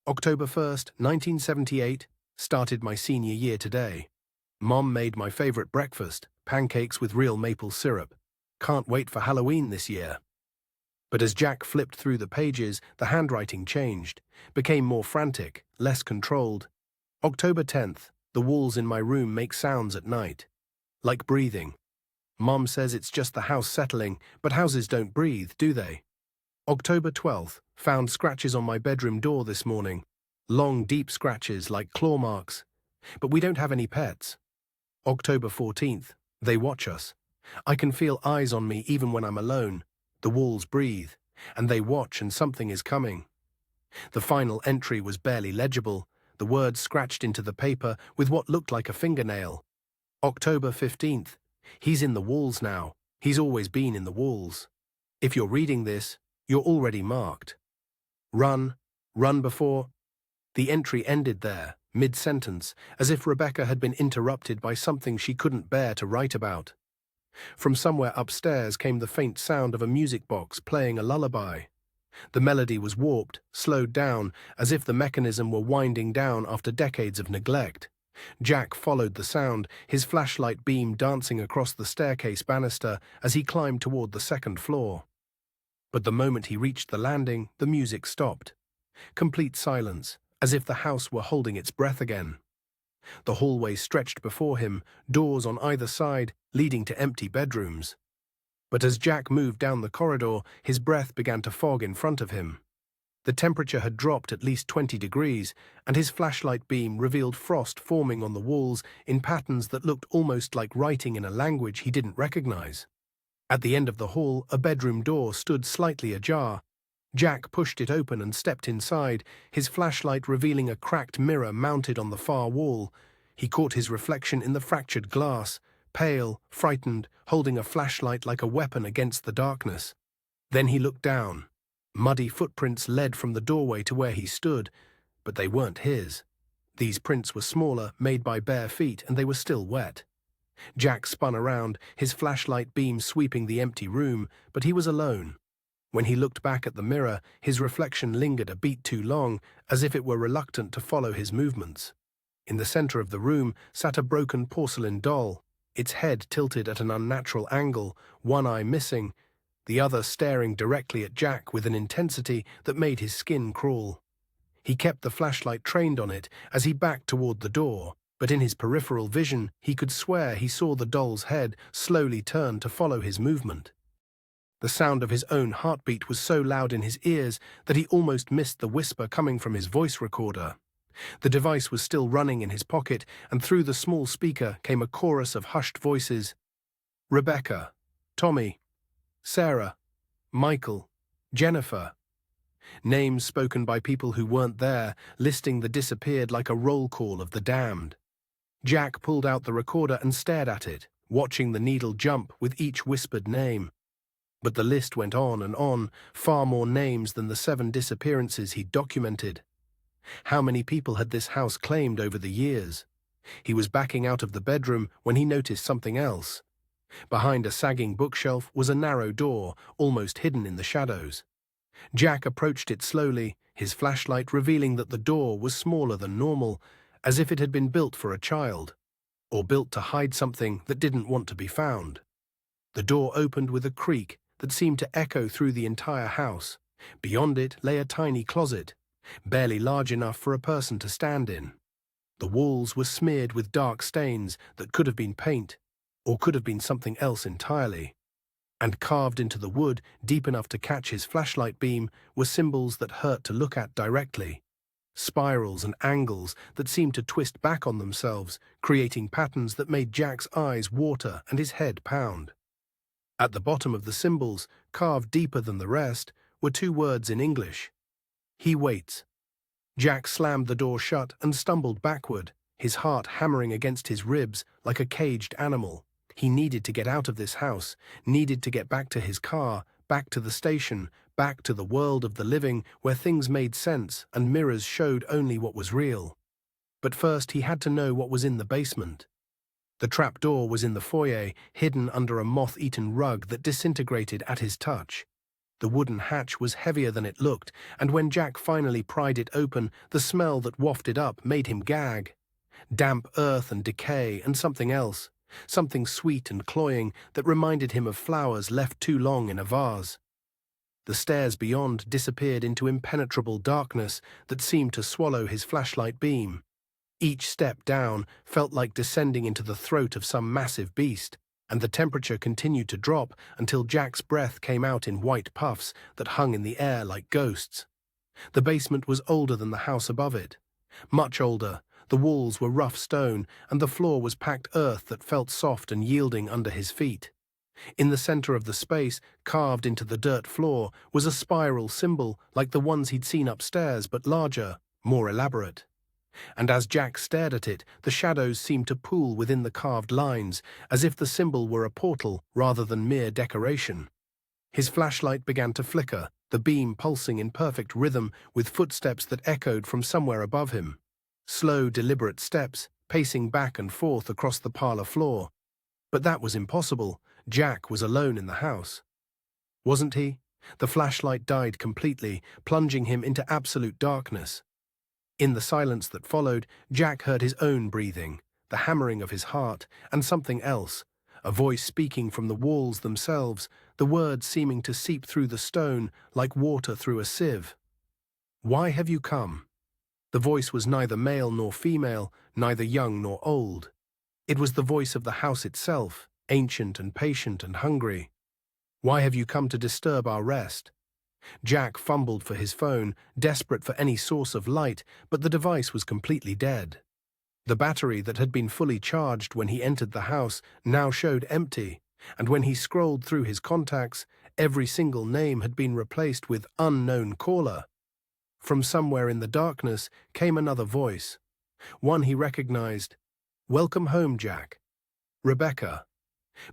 October 1st, 1978, started my senior year today. Mom made my favorite breakfast, pancakes with real maple syrup. Can't wait for Halloween this year. But as Jack flipped through the pages, the handwriting changed, became more frantic, less controlled. October 10th, the walls in my room make sounds at night. Like breathing. Mom says it's just the house settling, but houses don't breathe, do they? October 12th, found scratches on my bedroom door this morning. Long, deep scratches like claw marks. But we don't have any pets. October 14th, they watch us. I can feel eyes on me even when I'm alone. The walls breathe, and they watch, and something is coming. The final entry was barely legible, the words scratched into the paper with what looked like a fingernail. October 15th, he's in the walls now. He's always been in the walls. If you're reading this, you're already marked. Run, run before... The entry ended there, mid-sentence, as if Rebecca had been interrupted by something she couldn't bear to write about. From somewhere upstairs came the faint sound of a music box playing a lullaby. The melody was warped, slowed down, as if the mechanism were winding down after decades of neglect. Jack followed the sound, his flashlight beam dancing across the staircase banister as he climbed toward the second floor. But the moment he reached the landing, the music stopped. Complete silence, as if the house were holding its breath again. The hallway stretched before him, doors on either side, leading to empty bedrooms. But as Jack moved down the corridor, his breath began to fog in front of him. The temperature had dropped at least 20 degrees, and his flashlight beam revealed frost forming on the walls in patterns that looked almost like writing in a language he didn't recognize. At the end of the hall, a bedroom door stood slightly ajar. Jack pushed it open and stepped inside, his flashlight revealing a cracked mirror mounted on the far wall. He caught his reflection in the fractured glass, pale, frightened, holding a flashlight like a weapon against the darkness. Then he looked down. Muddy footprints led from the doorway to where he stood, but they weren't his. These prints were smaller, made by bare feet, and they were still wet. Jack spun around, his flashlight beam sweeping the empty room, but he was alone. When he looked back at the mirror, his reflection lingered a beat too long, as if it were reluctant to follow his movements. In the center of the room sat a broken porcelain doll, its head tilted at an unnatural angle, one eye missing, the other staring directly at Jack with an intensity that made his skin crawl. He kept the flashlight trained on it as he backed toward the door, but in his peripheral vision he could swear he saw the doll's head slowly turn to follow his movement. The sound of his own heartbeat was so loud in his ears that he almost missed the whisper coming from his voice recorder. The device was still running in his pocket, and through the small speaker came a chorus of hushed voices. Rebecca, Tommy, Sarah, Michael, Jennifer. Names spoken by people who weren't there, listing the disappeared like a roll call of the damned. Jack pulled out the recorder and stared at it, watching the needle jump with each whispered name. But the list went on, far more names than the 7 disappearances he'd documented. How many people had this house claimed over the years? He was backing out of the bedroom when he noticed something else. Behind a sagging bookshelf was a narrow door, almost hidden in the shadows. Jack approached it slowly, his flashlight revealing that the door was smaller than normal, as if it had been built for a child, or built to hide something that didn't want to be found. The door opened with a creak that seemed to echo through the entire house. Beyond it lay a tiny closet, barely large enough for a person to stand in. The walls were smeared with dark stains that could have been paint, or could have been something else entirely. And carved into the wood, deep enough to catch his flashlight beam, were symbols that hurt to look at directly. Spirals and angles that seemed to twist back on themselves, creating patterns that made Jack's eyes water and his head pound. At the bottom of the symbols, carved deeper than the rest, were 2 words in English. He waits. Jack slammed the door shut and stumbled backward, his heart hammering against his ribs like a caged animal. He needed to get out of this house, needed to get back to his car, back to the station, back to the world of the living where things made sense and mirrors showed only what was real. But first he had to know what was in the basement. The trapdoor was in the foyer, hidden under a moth-eaten rug that disintegrated at his touch. The wooden hatch was heavier than it looked, and when Jack finally pried it open, the smell that wafted up made him gag. Damp earth and decay and something else, something sweet and cloying that reminded him of flowers left too long in a vase. The stairs beyond disappeared into impenetrable darkness that seemed to swallow his flashlight beam. Each step down felt like descending into the throat of some massive beast. and the temperature continued to drop until Jack's breath came out in white puffs that hung in the air like ghosts. The basement was older than the house above it. Much older. The walls were rough stone, and the floor was packed earth that felt soft and yielding under his feet. In the center of the space, carved into the dirt floor, was a spiral symbol like the ones he'd seen upstairs, but larger, more elaborate. And as Jack stared at it, the shadows seemed to pool within the carved lines, as if the symbol were a portal rather than mere decoration. His flashlight began to flicker, the beam pulsing in perfect rhythm with footsteps that echoed from somewhere above him. Slow, deliberate steps, pacing back and forth across the parlor floor. But that was impossible. Jack was alone in the house. Wasn't he? The flashlight died completely, plunging him into absolute darkness. In the silence that followed, Jack heard his own breathing, the hammering of his heart, and something else, a voice speaking from the walls themselves, the words seeming to seep through the stone like water through a sieve. "Why have you come?" The voice was neither male nor female, neither young nor old. It was the voice of the house itself, ancient and patient and hungry. "Why have you come to disturb our rest?" Jack fumbled for his phone, desperate for any source of light, but the device was completely dead. The battery that had been fully charged when he entered the house now showed empty, and when he scrolled through his contacts, every single name had been replaced with "unknown caller." From somewhere in the darkness came another voice, one he recognized. "Welcome home, Jack." Rebecca.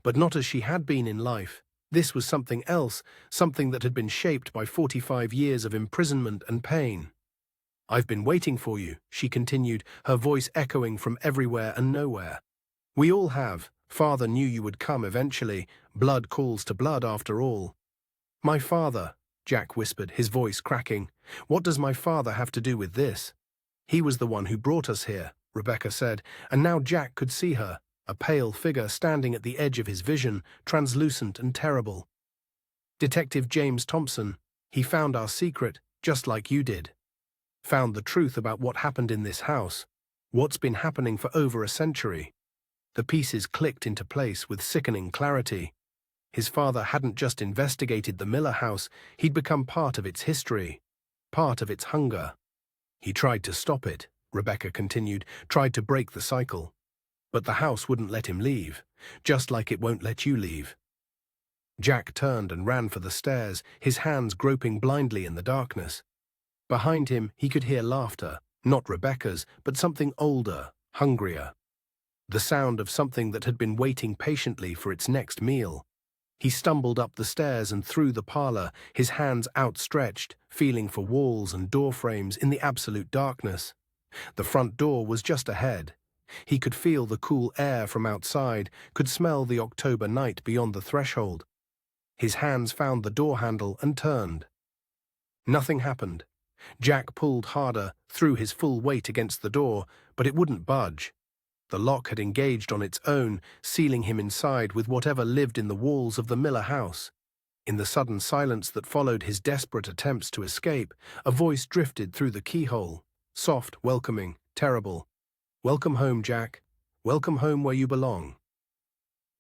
But not as she had been in life. This was something else, something that had been shaped by 45 years of imprisonment and pain. "I've been waiting for you," she continued, her voice echoing from everywhere and nowhere. "We all have. Father knew you would come eventually. Blood calls to blood after all." "My father," Jack whispered, his voice cracking. "What does my father have to do with this?" "He was the one who brought us here," Rebecca said, and now Jack could see her, a pale figure standing at the edge of his vision, translucent and terrible. "Detective James Thompson. He found our secret, just like you did. Found the truth about what happened in this house, what's been happening for over a century." The pieces clicked into place with sickening clarity. His father hadn't just investigated the Miller house, he'd become part of its history, part of its hunger. "He tried to stop it," Rebecca continued, "tried to break the cycle. But the house wouldn't let him leave, just like it won't let you leave." Jack turned and ran for the stairs, his hands groping blindly in the darkness. Behind him, he could hear laughter, not Rebecca's, but something older, hungrier. The sound of something that had been waiting patiently for its next meal. He stumbled up the stairs and through the parlor, his hands outstretched, feeling for walls and door frames in the absolute darkness. The front door was just ahead. He could feel the cool air from outside, could smell the October night beyond the threshold. His hands found the door handle and turned. Nothing happened. Jack pulled harder, threw his full weight against the door, but it wouldn't budge. The lock had engaged on its own, sealing him inside with whatever lived in the walls of the Miller house. In the sudden silence that followed his desperate attempts to escape, a voice drifted through the keyhole, soft, welcoming, terrible. "Welcome home, Jack. Welcome home where you belong."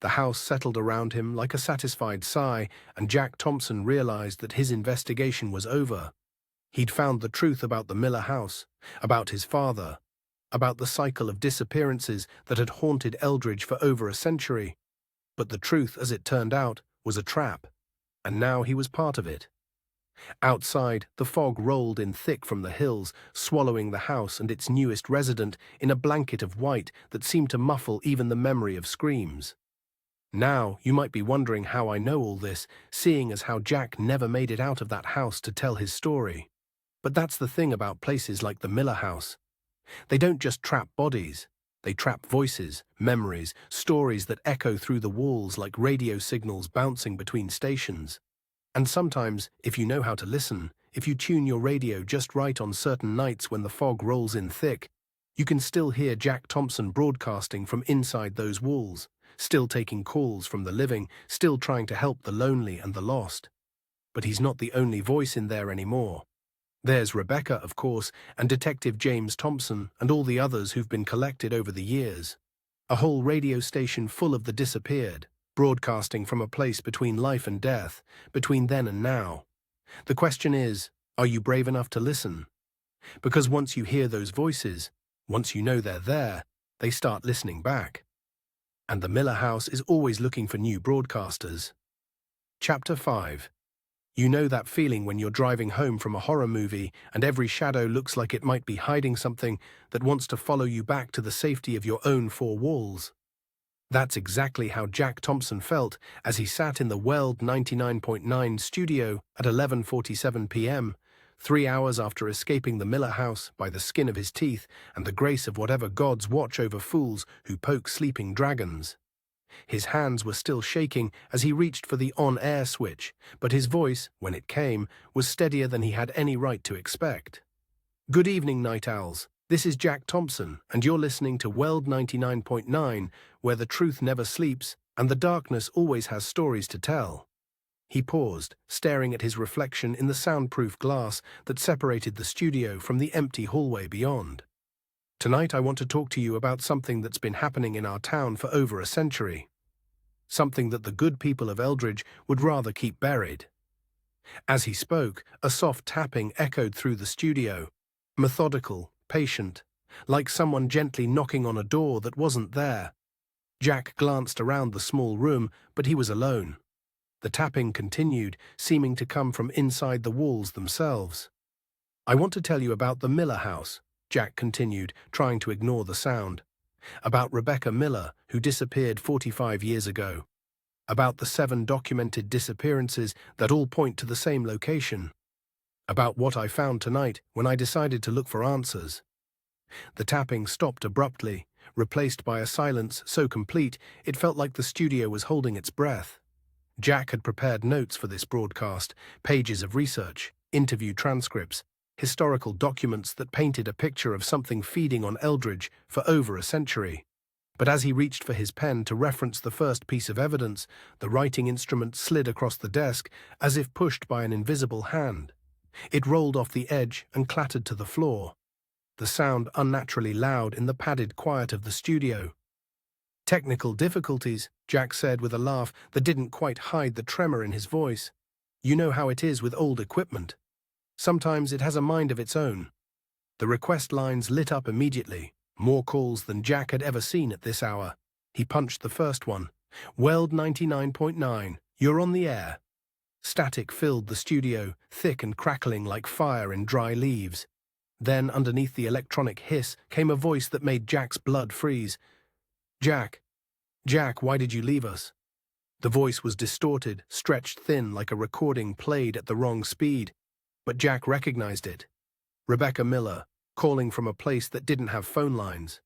The house settled around him like a satisfied sigh, and Jack Thompson realized that his investigation was over. He'd found the truth about the Miller house, about his father, about the cycle of disappearances that had haunted Eldridge for over a century. But the truth, as it turned out, was a trap, and now he was part of it. Outside, the fog rolled in thick from the hills, swallowing the house and its newest resident in a blanket of white that seemed to muffle even the memory of screams. Now, you might be wondering how I know all this, seeing as how Jack never made it out of that house to tell his story. But that's the thing about places like the Miller house. They don't just trap bodies. They trap voices, memories, stories that echo through the walls like radio signals bouncing between stations. And sometimes, if you know how to listen, if you tune your radio just right on certain nights when the fog rolls in thick, you can still hear Jack Thompson broadcasting from inside those walls, still taking calls from the living, still trying to help the lonely and the lost. But he's not the only voice in there anymore. There's Rebecca, of course, and Detective James Thompson, and all the others who've been collected over the years. A whole radio station full of the disappeared, broadcasting from a place between life and death, between then and now. The question is, are you brave enough to listen? Because once you hear those voices, once you know they're there, they start listening back. And the Miller House is always looking for new broadcasters. Chapter 5. You know that feeling when you're driving home from a horror movie and every shadow looks like it might be hiding something that wants to follow you back to the safety of your own four walls? That's exactly how Jack Thompson felt as he sat in the WELD 99.9 studio at 11:47 p.m., 3 hours after escaping the Miller House by the skin of his teeth and the grace of whatever gods watch over fools who poke sleeping dragons. His hands were still shaking as he reached for the on-air switch, but his voice, when it came, was steadier than he had any right to expect. Good evening, night owls. This is Jack Thompson, and you're listening to WELD 99.9, where the truth never sleeps and the darkness always has stories to tell. He paused, staring at his reflection in the soundproof glass that separated the studio from the empty hallway beyond. Tonight I want to talk to you about something that's been happening in our town for over a century. Something that the good people of Eldridge would rather keep buried. As he spoke, a soft tapping echoed through the studio, methodical, patient, like someone gently knocking on a door that wasn't there. Jack glanced around the small room, but he was alone. The tapping continued, seeming to come from inside the walls themselves. I want to tell you about the Miller House, Jack continued, trying to ignore the sound. About Rebecca Miller, who disappeared 45 years ago. About the 7 documented disappearances that all point to the same location. About what I found tonight when I decided to look for answers. The tapping stopped abruptly, replaced by a silence so complete it felt like the studio was holding its breath. Jack had prepared notes for this broadcast, pages of research, interview transcripts, historical documents that painted a picture of something feeding on Eldridge for over a century. But as he reached for his pen to reference the first piece of evidence, the writing instrument slid across the desk as if pushed by an invisible hand. It rolled off the edge and clattered to the floor, the sound unnaturally loud in the padded quiet of the studio. Technical difficulties, Jack said with a laugh that didn't quite hide the tremor in his voice. You know how it is with old equipment. Sometimes it has a mind of its own. The request lines lit up immediately, more calls than Jack had ever seen at this hour. He punched the first one. WELD 99.9, you're on the air. Static filled the studio, thick and crackling like fire in dry leaves. Then, underneath the electronic hiss, came a voice that made Jack's blood freeze. Jack, why did you leave us? The voice was distorted, stretched thin like a recording played at the wrong speed. But Jack recognized it. Rebecca Miller, calling from a place that didn't have phone lines.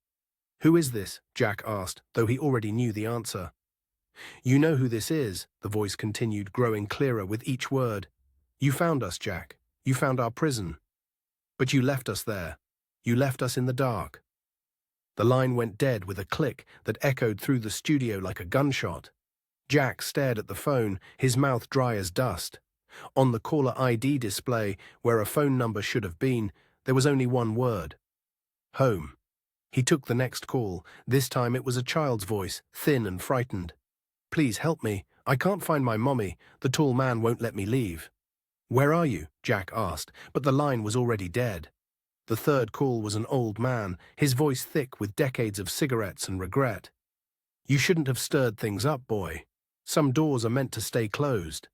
Who is this? Jack asked, though he already knew the answer. You know who this is, the voice continued, growing clearer with each word. You found us, Jack. You found our prison. But you left us there. You left us in the dark. The line went dead with a click that echoed through the studio like a gunshot. Jack stared at the phone, his mouth dry as dust. On the caller ID display, where a phone number should have been, there was only one word. Home. He took the next call. This time it was a child's voice, thin and frightened. Please help me. I can't find my mommy. The tall man won't let me leave. Where are you? Jack asked, but the line was already dead. The third call was an old man, his voice thick with decades of cigarettes and regret. You shouldn't have stirred things up, boy. Some doors are meant to stay closed.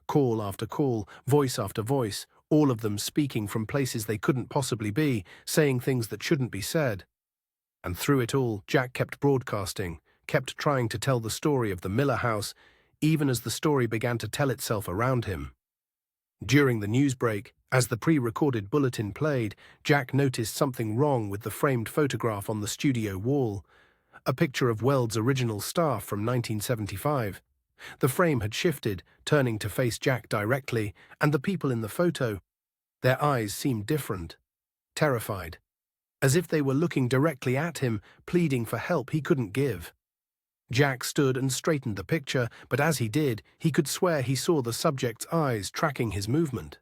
Call after call, voice after voice, all of them speaking from places they couldn't possibly be, saying things that shouldn't be said. And through it all, Jack kept broadcasting, kept trying to tell the story of the Miller House, even as the story began to tell itself around him. During the news break, as the pre-recorded bulletin played, Jack noticed something wrong with the framed photograph on the studio wall, a picture of WELD's original staff from 1975. The frame had shifted, turning to face Jack directly, and the people in the photo, their eyes seemed different, terrified, as if they were looking directly at him, pleading for help he couldn't give. Jack stood and straightened the picture, but as he did, he could swear he saw the subject's eyes tracking his movement.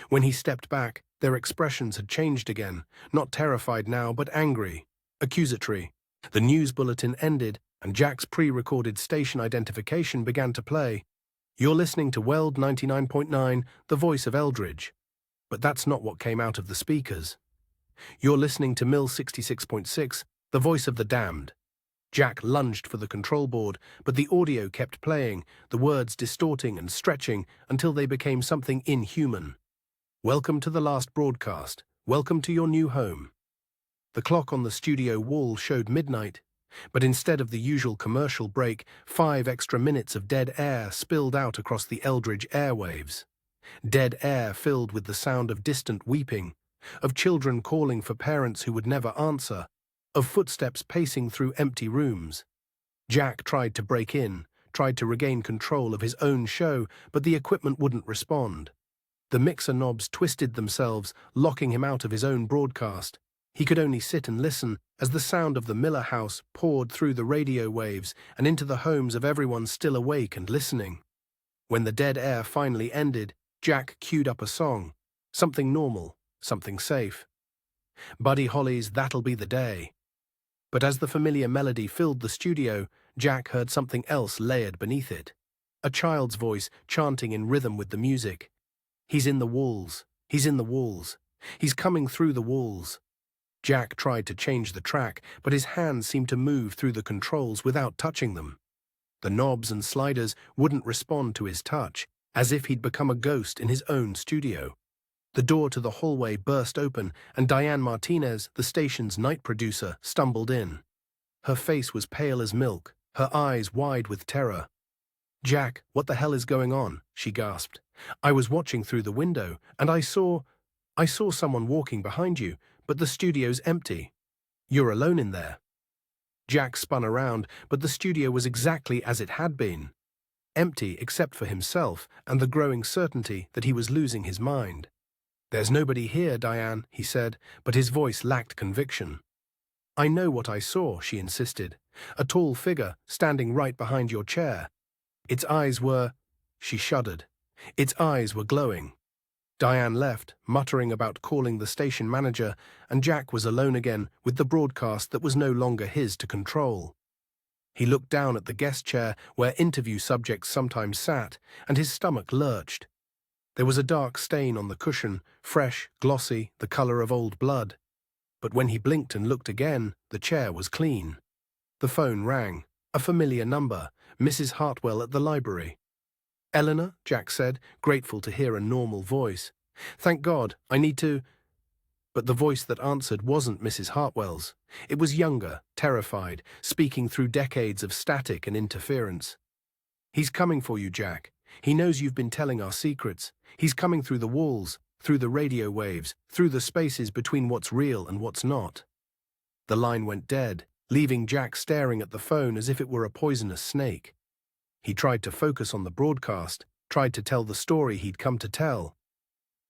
When he stepped back, their expressions had changed again, not terrified now, but angry, accusatory. The news bulletin ended, and Jack's pre-recorded station identification began to play. You're listening to WELD 99.9, the voice of Eldridge. But that's not what came out of the speakers. You're listening to MIL 66.6, the voice of the damned. Jack lunged for the control board, but the audio kept playing, the words distorting and stretching until they became something inhuman. Welcome to the last broadcast. Welcome to your new home. The clock on the studio wall showed midnight, but instead of the usual commercial break, 5 extra minutes of dead air spilled out across the Eldridge airwaves. Dead air filled with the sound of distant weeping, of children calling for parents who would never answer, of footsteps pacing through empty rooms. Jack tried to break in, tried to regain control of his own show, but the equipment wouldn't respond. The mixer knobs twisted themselves, locking him out of his own broadcast. He could only sit and listen as the sound of the Miller house poured through the radio waves and into the homes of everyone still awake and listening. When the dead air finally ended, Jack queued up a song, something normal, something safe. Buddy Holly's That'll Be the Day. But as the familiar melody filled the studio, Jack heard something else layered beneath it. A child's voice chanting in rhythm with the music. He's in the walls. He's in the walls. He's coming through the walls. Jack tried to change the track, but his hands seemed to move through the controls without touching them. The knobs and sliders wouldn't respond to his touch, as if he'd become a ghost in his own studio. The door to the hallway burst open, and Diane Martinez, the station's night producer, stumbled in. Her face was pale as milk, her eyes wide with terror. "Jack, what the hell is going on?" she gasped. "I was watching through the window, and I saw someone walking behind you, but the studio's empty. You're alone in there." Jack spun around, but the studio was exactly as it had been. Empty except for himself and the growing certainty that he was losing his mind. "There's nobody here, Diane," he said, but his voice lacked conviction. "I know what I saw," she insisted. "A tall figure standing right behind your chair. Its eyes were—" She shuddered. Its eyes were glowing. Diane left, muttering about calling the station manager, and Jack was alone again with the broadcast that was no longer his to control. He looked down at the guest chair where interview subjects sometimes sat, and his stomach lurched. There was a dark stain on the cushion, fresh, glossy, the color of old blood. But when he blinked and looked again, the chair was clean. The phone rang. A familiar number, Mrs. Hartwell at the library. "Eleanor," Jack said, grateful to hear a normal voice. "Thank God, I need to—" But the voice that answered wasn't Mrs. Hartwell's. It was younger, terrified, speaking through decades of static and interference. "He's coming for you, Jack. He knows you've been telling our secrets. He's coming through the walls, through the radio waves, through the spaces between what's real and what's not." The line went dead, leaving Jack staring at the phone as if it were a poisonous snake. He tried to focus on the broadcast, tried to tell the story he'd come to tell.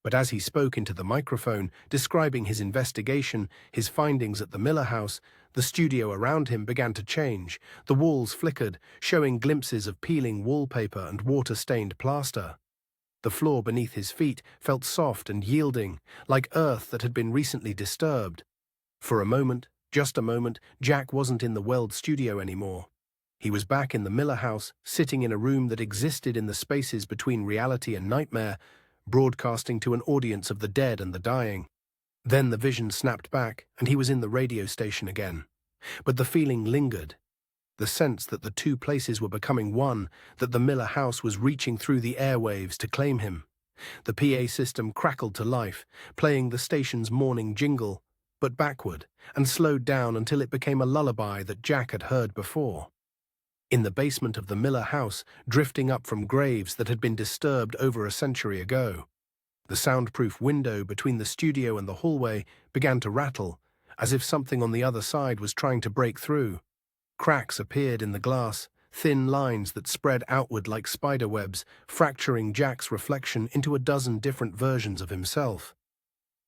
But as he spoke into the microphone, describing his investigation, his findings at the Miller house, the studio around him began to change. The walls flickered, showing glimpses of peeling wallpaper and water-stained plaster. The floor beneath his feet felt soft and yielding, like earth that had been recently disturbed. For a moment, just a moment, Jack wasn't in the WELD studio anymore. He was back in the Miller house, sitting in a room that existed in the spaces between reality and nightmare, broadcasting to an audience of the dead and the dying. Then the vision snapped back, and he was in the radio station again. But the feeling lingered. The sense that the two places were becoming one, that the Miller house was reaching through the airwaves to claim him. The PA system crackled to life, playing the station's morning jingle, but backward, and slowed down until it became a lullaby that Jack had heard before. In the basement of the Miller house, drifting up from graves that had been disturbed over a century ago, the soundproof window between the studio and the hallway began to rattle, as if something on the other side was trying to break through. Cracks appeared in the glass, thin lines that spread outward like spiderwebs, fracturing Jack's reflection into a dozen different versions of himself.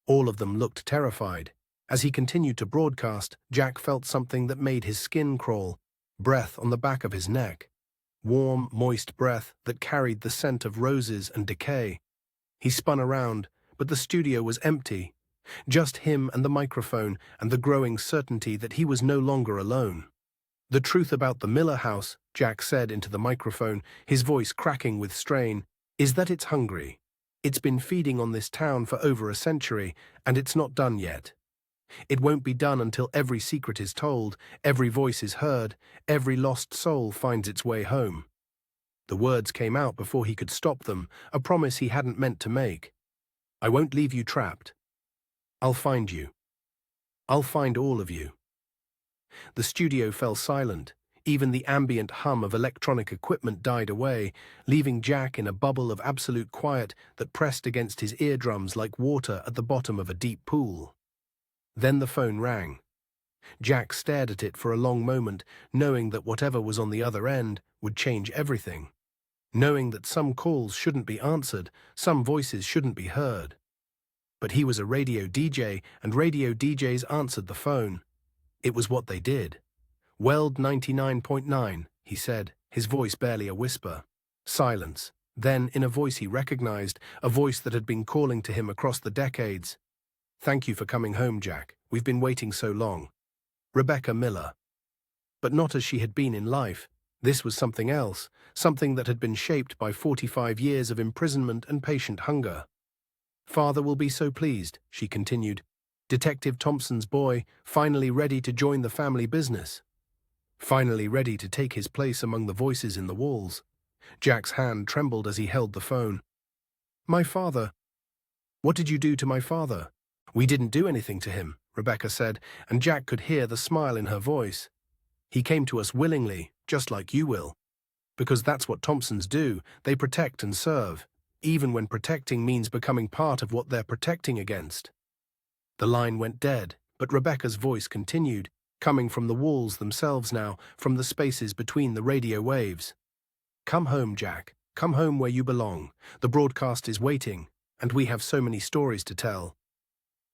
All of them looked terrified. As he continued to broadcast, Jack felt something that made his skin crawl, breath on the back of his neck. Warm, moist breath that carried the scent of roses and decay. He spun around, but the studio was empty. Just him and the microphone and the growing certainty that he was no longer alone. "The truth about the Miller house," Jack said into the microphone, his voice cracking with strain, "is that it's hungry. It's been feeding on this town for over a century, and it's not done yet. It won't be done until every secret is told, every voice is heard, every lost soul finds its way home." The words came out before he could stop them, a promise he hadn't meant to make. "I won't leave you trapped. I'll find you. I'll find all of you." The studio fell silent. Even the ambient hum of electronic equipment died away, leaving Jack in a bubble of absolute quiet that pressed against his eardrums like water at the bottom of a deep pool. Then the phone rang. Jack stared at it for a long moment, knowing that whatever was on the other end would change everything. Knowing that some calls shouldn't be answered, some voices shouldn't be heard. But he was a radio DJ, and radio DJs answered the phone. It was what they did. "WELD 99.9, he said, his voice barely a whisper. Silence. Then, in a voice he recognized, a voice that had been calling to him across the decades. "Thank you for coming home, Jack. We've been waiting so long. Rebecca Miller." But not as she had been in life. This was something else, something that had been shaped by 45 years of imprisonment and patient hunger. "Father will be so pleased," she continued. "Detective Thompson's boy, finally ready to join the family business. Finally ready to take his place among the voices in the walls." Jack's hand trembled as he held the phone. "My father. What did you do to my father?" "We didn't do anything to him," Rebecca said, and Jack could hear the smile in her voice. "He came to us willingly, just like you will. Because that's what Thompsons do, they protect and serve, even when protecting means becoming part of what they're protecting against." The line went dead, but Rebecca's voice continued, coming from the walls themselves now, from the spaces between the radio waves. "Come home, Jack. Come home where you belong. The broadcast is waiting, and we have so many stories to tell."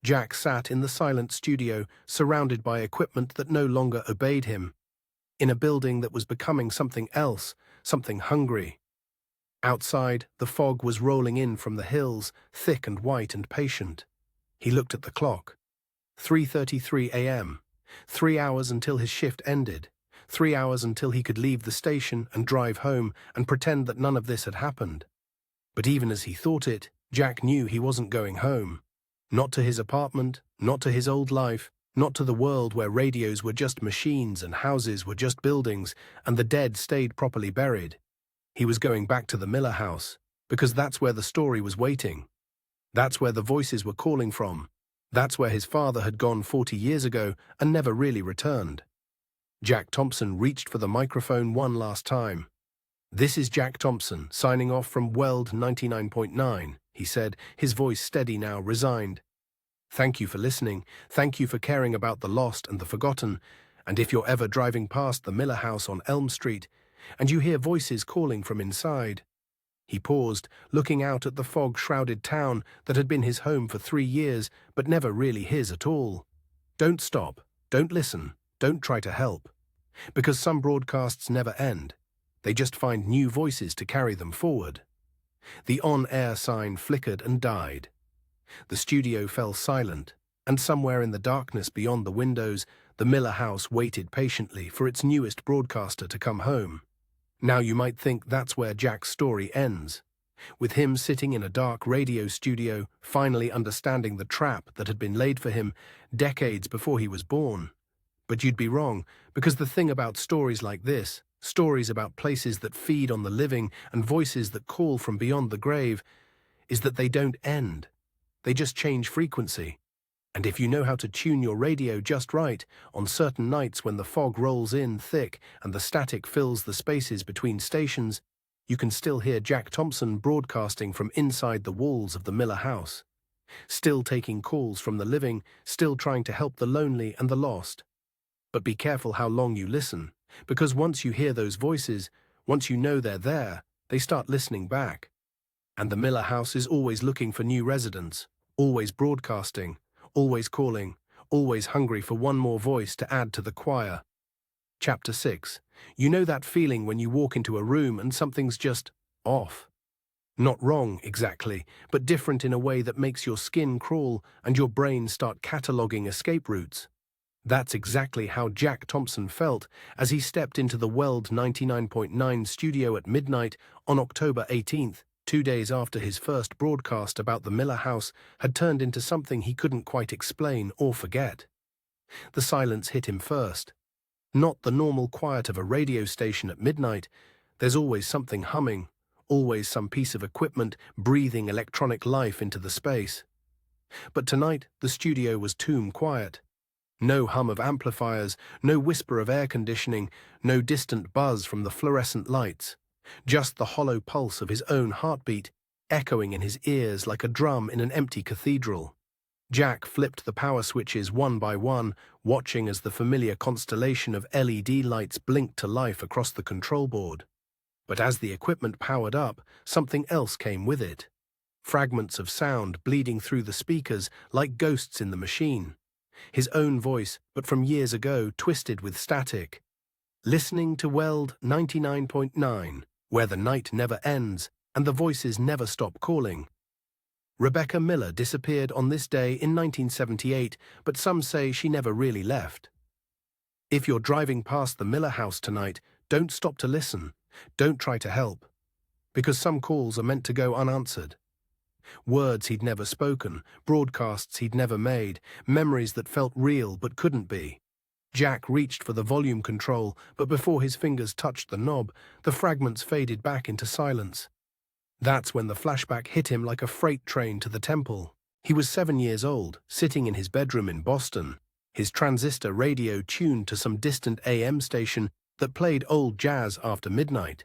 Jack sat in the silent studio, surrounded by equipment that no longer obeyed him, in a building that was becoming something else, something hungry. Outside, the fog was rolling in from the hills, thick and white and patient. He looked at the clock. 3:33 a.m. 3 hours until his shift ended. 3 hours until he could leave the station and drive home and pretend that none of this had happened. But even as he thought it, Jack knew he wasn't going home. Not to his apartment, not to his old life, not to the world where radios were just machines and houses were just buildings and the dead stayed properly buried. He was going back to the Miller house, because that's where the story was waiting. That's where the voices were calling from. That's where his father had gone 40 years ago and never really returned. Jack Thompson reached for the microphone one last time. "This is Jack Thompson, signing off from WELD 99.9, he said, his voice steady now, resigned. "Thank you for listening. Thank you for caring about the lost and the forgotten. And if you're ever driving past the Miller house on Elm Street, and you hear voices calling from inside." He paused, looking out at the fog-shrouded town that had been his home for 3 years, but never really his at all. "Don't stop. Don't listen. Don't try to help. Because some broadcasts never end. They just find new voices to carry them forward." The on-air sign flickered and died. The studio fell silent, and somewhere in the darkness beyond the windows, the Miller house waited patiently for its newest broadcaster to come home. Now you might think that's where Jack's story ends, with him sitting in a dark radio studio, finally understanding the trap that had been laid for him decades before he was born. But you'd be wrong, because the thing about stories like this, stories about places that feed on the living and voices that call from beyond the grave, is that they don't end. They just change frequency. And if you know how to tune your radio just right, on certain nights when the fog rolls in thick and the static fills the spaces between stations, you can still hear Jack Thompson broadcasting from inside the walls of the Miller house. Still taking calls from the living, still trying to help the lonely and the lost. But be careful how long you listen, because once you hear those voices, once you know they're there, they start listening back. And the Miller house is always looking for new residents, always broadcasting, always calling, always hungry for one more voice to add to the choir. Chapter 6. You know that feeling when you walk into a room and something's just off. Not wrong, exactly, but different in a way that makes your skin crawl and your brain start cataloging escape routes. That's exactly how Jack Thompson felt as he stepped into the WELD 99.9 studio at midnight on October 18th, 2 days after his first broadcast about the Miller house had turned into something he couldn't quite explain or forget. The silence hit him first. Not the normal quiet of a radio station at midnight. There's always something humming, always some piece of equipment breathing electronic life into the space. But tonight, the studio was tomb quiet. No hum of amplifiers, no whisper of air conditioning, no distant buzz from the fluorescent lights. Just the hollow pulse of his own heartbeat, echoing in his ears like a drum in an empty cathedral. Jack flipped the power switches one by one, watching as the familiar constellation of LED lights blinked to life across the control board. But as the equipment powered up, something else came with it. Fragments of sound bleeding through the speakers like ghosts in the machine. His own voice, but from years ago, twisted with static. Listening to WELD 99.9, where the night never ends and the voices never stop calling. Rebecca Miller disappeared on this day in 1978, but some say she never really left. If you're driving past the Miller house tonight, don't stop to listen. Don't try to help. Because some calls are meant to go unanswered. Words he'd never spoken, broadcasts he'd never made, memories that felt real but couldn't be. Jack reached for the volume control, but before his fingers touched the knob, the fragments faded back into silence. That's when the flashback hit him like a freight train to the temple. He was 7 years old, sitting in his bedroom in Boston, his transistor radio tuned to some distant AM station that played old jazz after midnight.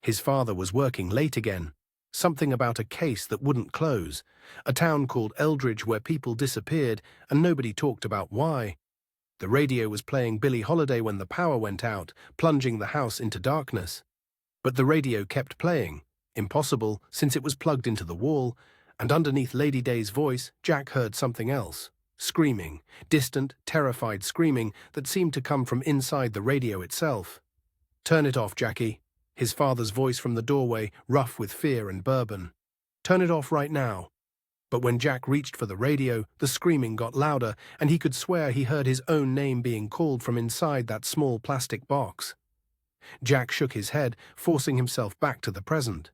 His father was working late again. Something about a case that wouldn't close, a town called Eldridge where people disappeared and nobody talked about why. The radio was playing Billie Holiday when the power went out, plunging the house into darkness. But the radio kept playing, impossible since it was plugged into the wall, and underneath Lady Day's voice, Jack heard something else, screaming, distant, terrified screaming that seemed to come from inside the radio itself. "Turn it off, Jackie." His father's voice from the doorway, rough with fear and bourbon. "Turn it off right now." But when Jack reached for the radio, the screaming got louder, and he could swear he heard his own name being called from inside that small plastic box. Jack shook his head, forcing himself back to the present.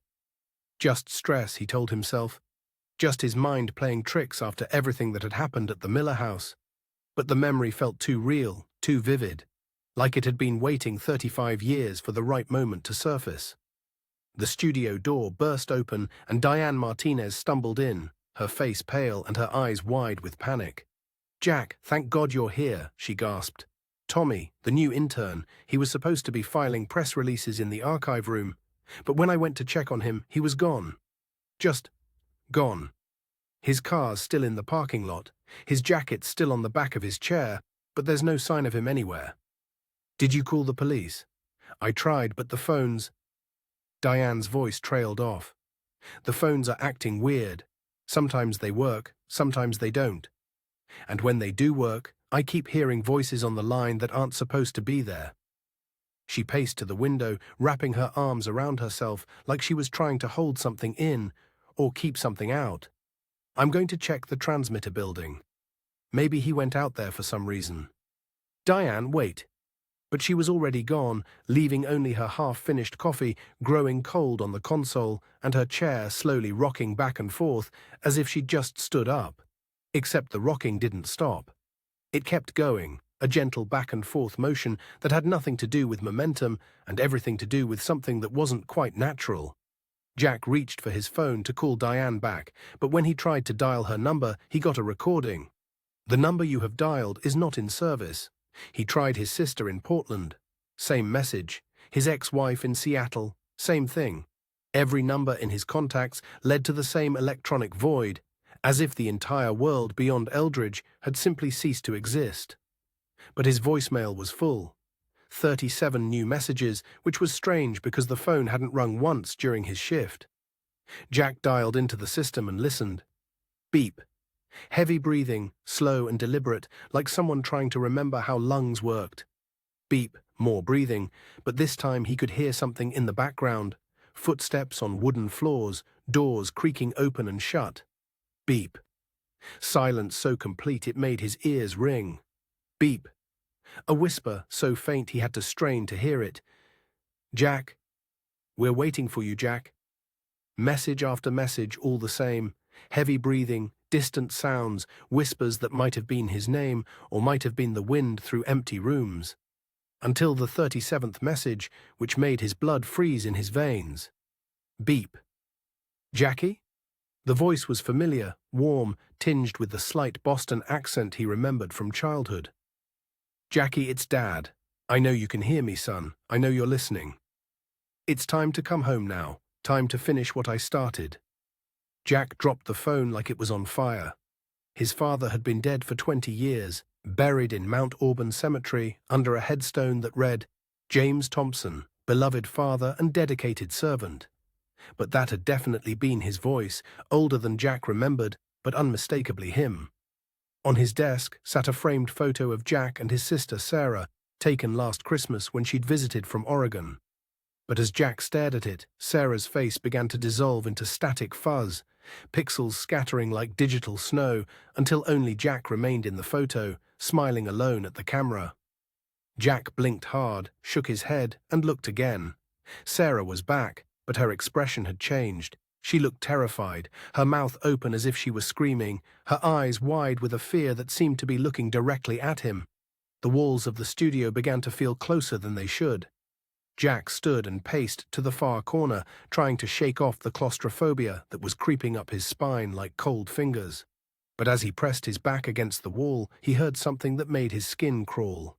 Just stress, he told himself. Just his mind playing tricks after everything that had happened at the Miller house. But the memory felt too real, too vivid. Like it had been waiting 35 years for the right moment to surface. The studio door burst open and Diane Martinez stumbled in, her face pale and her eyes wide with panic. "Jack, thank God you're here," she gasped. "Tommy, the new intern, he was supposed to be filing press releases in the archive room, but when I went to check on him, he was gone. Just gone. His car's still in the parking lot, his jacket's still on the back of his chair, but there's no sign of him anywhere. Did you call the police?" "I tried, but the phones—" Diane's voice trailed off. "The phones are acting weird. Sometimes they work, sometimes they don't. And when they do work, I keep hearing voices on the line that aren't supposed to be there." She paced to the window, wrapping her arms around herself like she was trying to hold something in or keep something out. "I'm going to check the transmitter building. Maybe he went out there for some reason." "Diane, wait." But she was already gone, leaving only her half-finished coffee growing cold on the console and her chair slowly rocking back and forth as if she'd just stood up. Except the rocking didn't stop. It kept going, a gentle back-and-forth motion that had nothing to do with momentum and everything to do with something that wasn't quite natural. Jack reached for his phone to call Diane back, but when he tried to dial her number, he got a recording. "The number you have dialed is not in service." He tried his sister in Portland. Same message. His ex-wife in Seattle. Same thing. Every number in his contacts led to the same electronic void, as if the entire world beyond Eldridge had simply ceased to exist. But his voicemail was full. 37 new messages, which was strange because the phone hadn't rung once during his shift. Jack dialed into the system and listened. Beep. Heavy breathing, slow and deliberate, like someone trying to remember how lungs worked. Beep, more breathing, but this time he could hear something in the background. Footsteps on wooden floors, doors creaking open and shut. Beep. Silence so complete it made his ears ring. Beep. A whisper so faint he had to strain to hear it. "Jack, we're waiting for you, Jack." Message after message, all the same. Heavy breathing, distant sounds, whispers that might have been his name or might have been the wind through empty rooms. Until the 37th message, which made his blood freeze in his veins. Beep. "Jackie?" The voice was familiar, warm, tinged with the slight Boston accent he remembered from childhood. "Jackie, it's Dad. I know you can hear me, son. I know you're listening. It's time to come home now. Time to finish what I started." Jack dropped the phone like it was on fire. His father had been dead for 20 years, buried in Mount Auburn Cemetery under a headstone that read, "James Thompson, beloved father and dedicated servant." But that had definitely been his voice, older than Jack remembered, but unmistakably him. On his desk sat a framed photo of Jack and his sister Sarah, taken last Christmas when she'd visited from Oregon. But as Jack stared at it, Sarah's face began to dissolve into static fuzz, pixels scattering like digital snow, until only Jack remained in the photo, smiling alone at the camera. Jack blinked hard, shook his head, and looked again. Sarah was back, but her expression had changed. She looked terrified, her mouth open as if she were screaming, her eyes wide with a fear that seemed to be looking directly at him. The walls of the studio began to feel closer than they should. Jack stood and paced to the far corner, trying to shake off the claustrophobia that was creeping up his spine like cold fingers. But as he pressed his back against the wall, he heard something that made his skin crawl.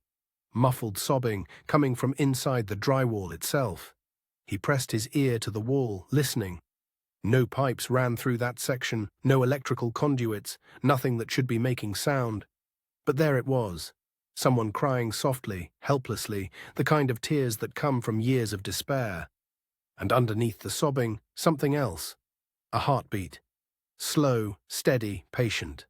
Muffled sobbing coming from inside the drywall itself. He pressed his ear to the wall, listening. No pipes ran through that section, no electrical conduits, nothing that should be making sound. But there it was. Someone crying softly, helplessly, the kind of tears that come from years of despair. And underneath the sobbing, something else. A heartbeat. Slow, steady, patient.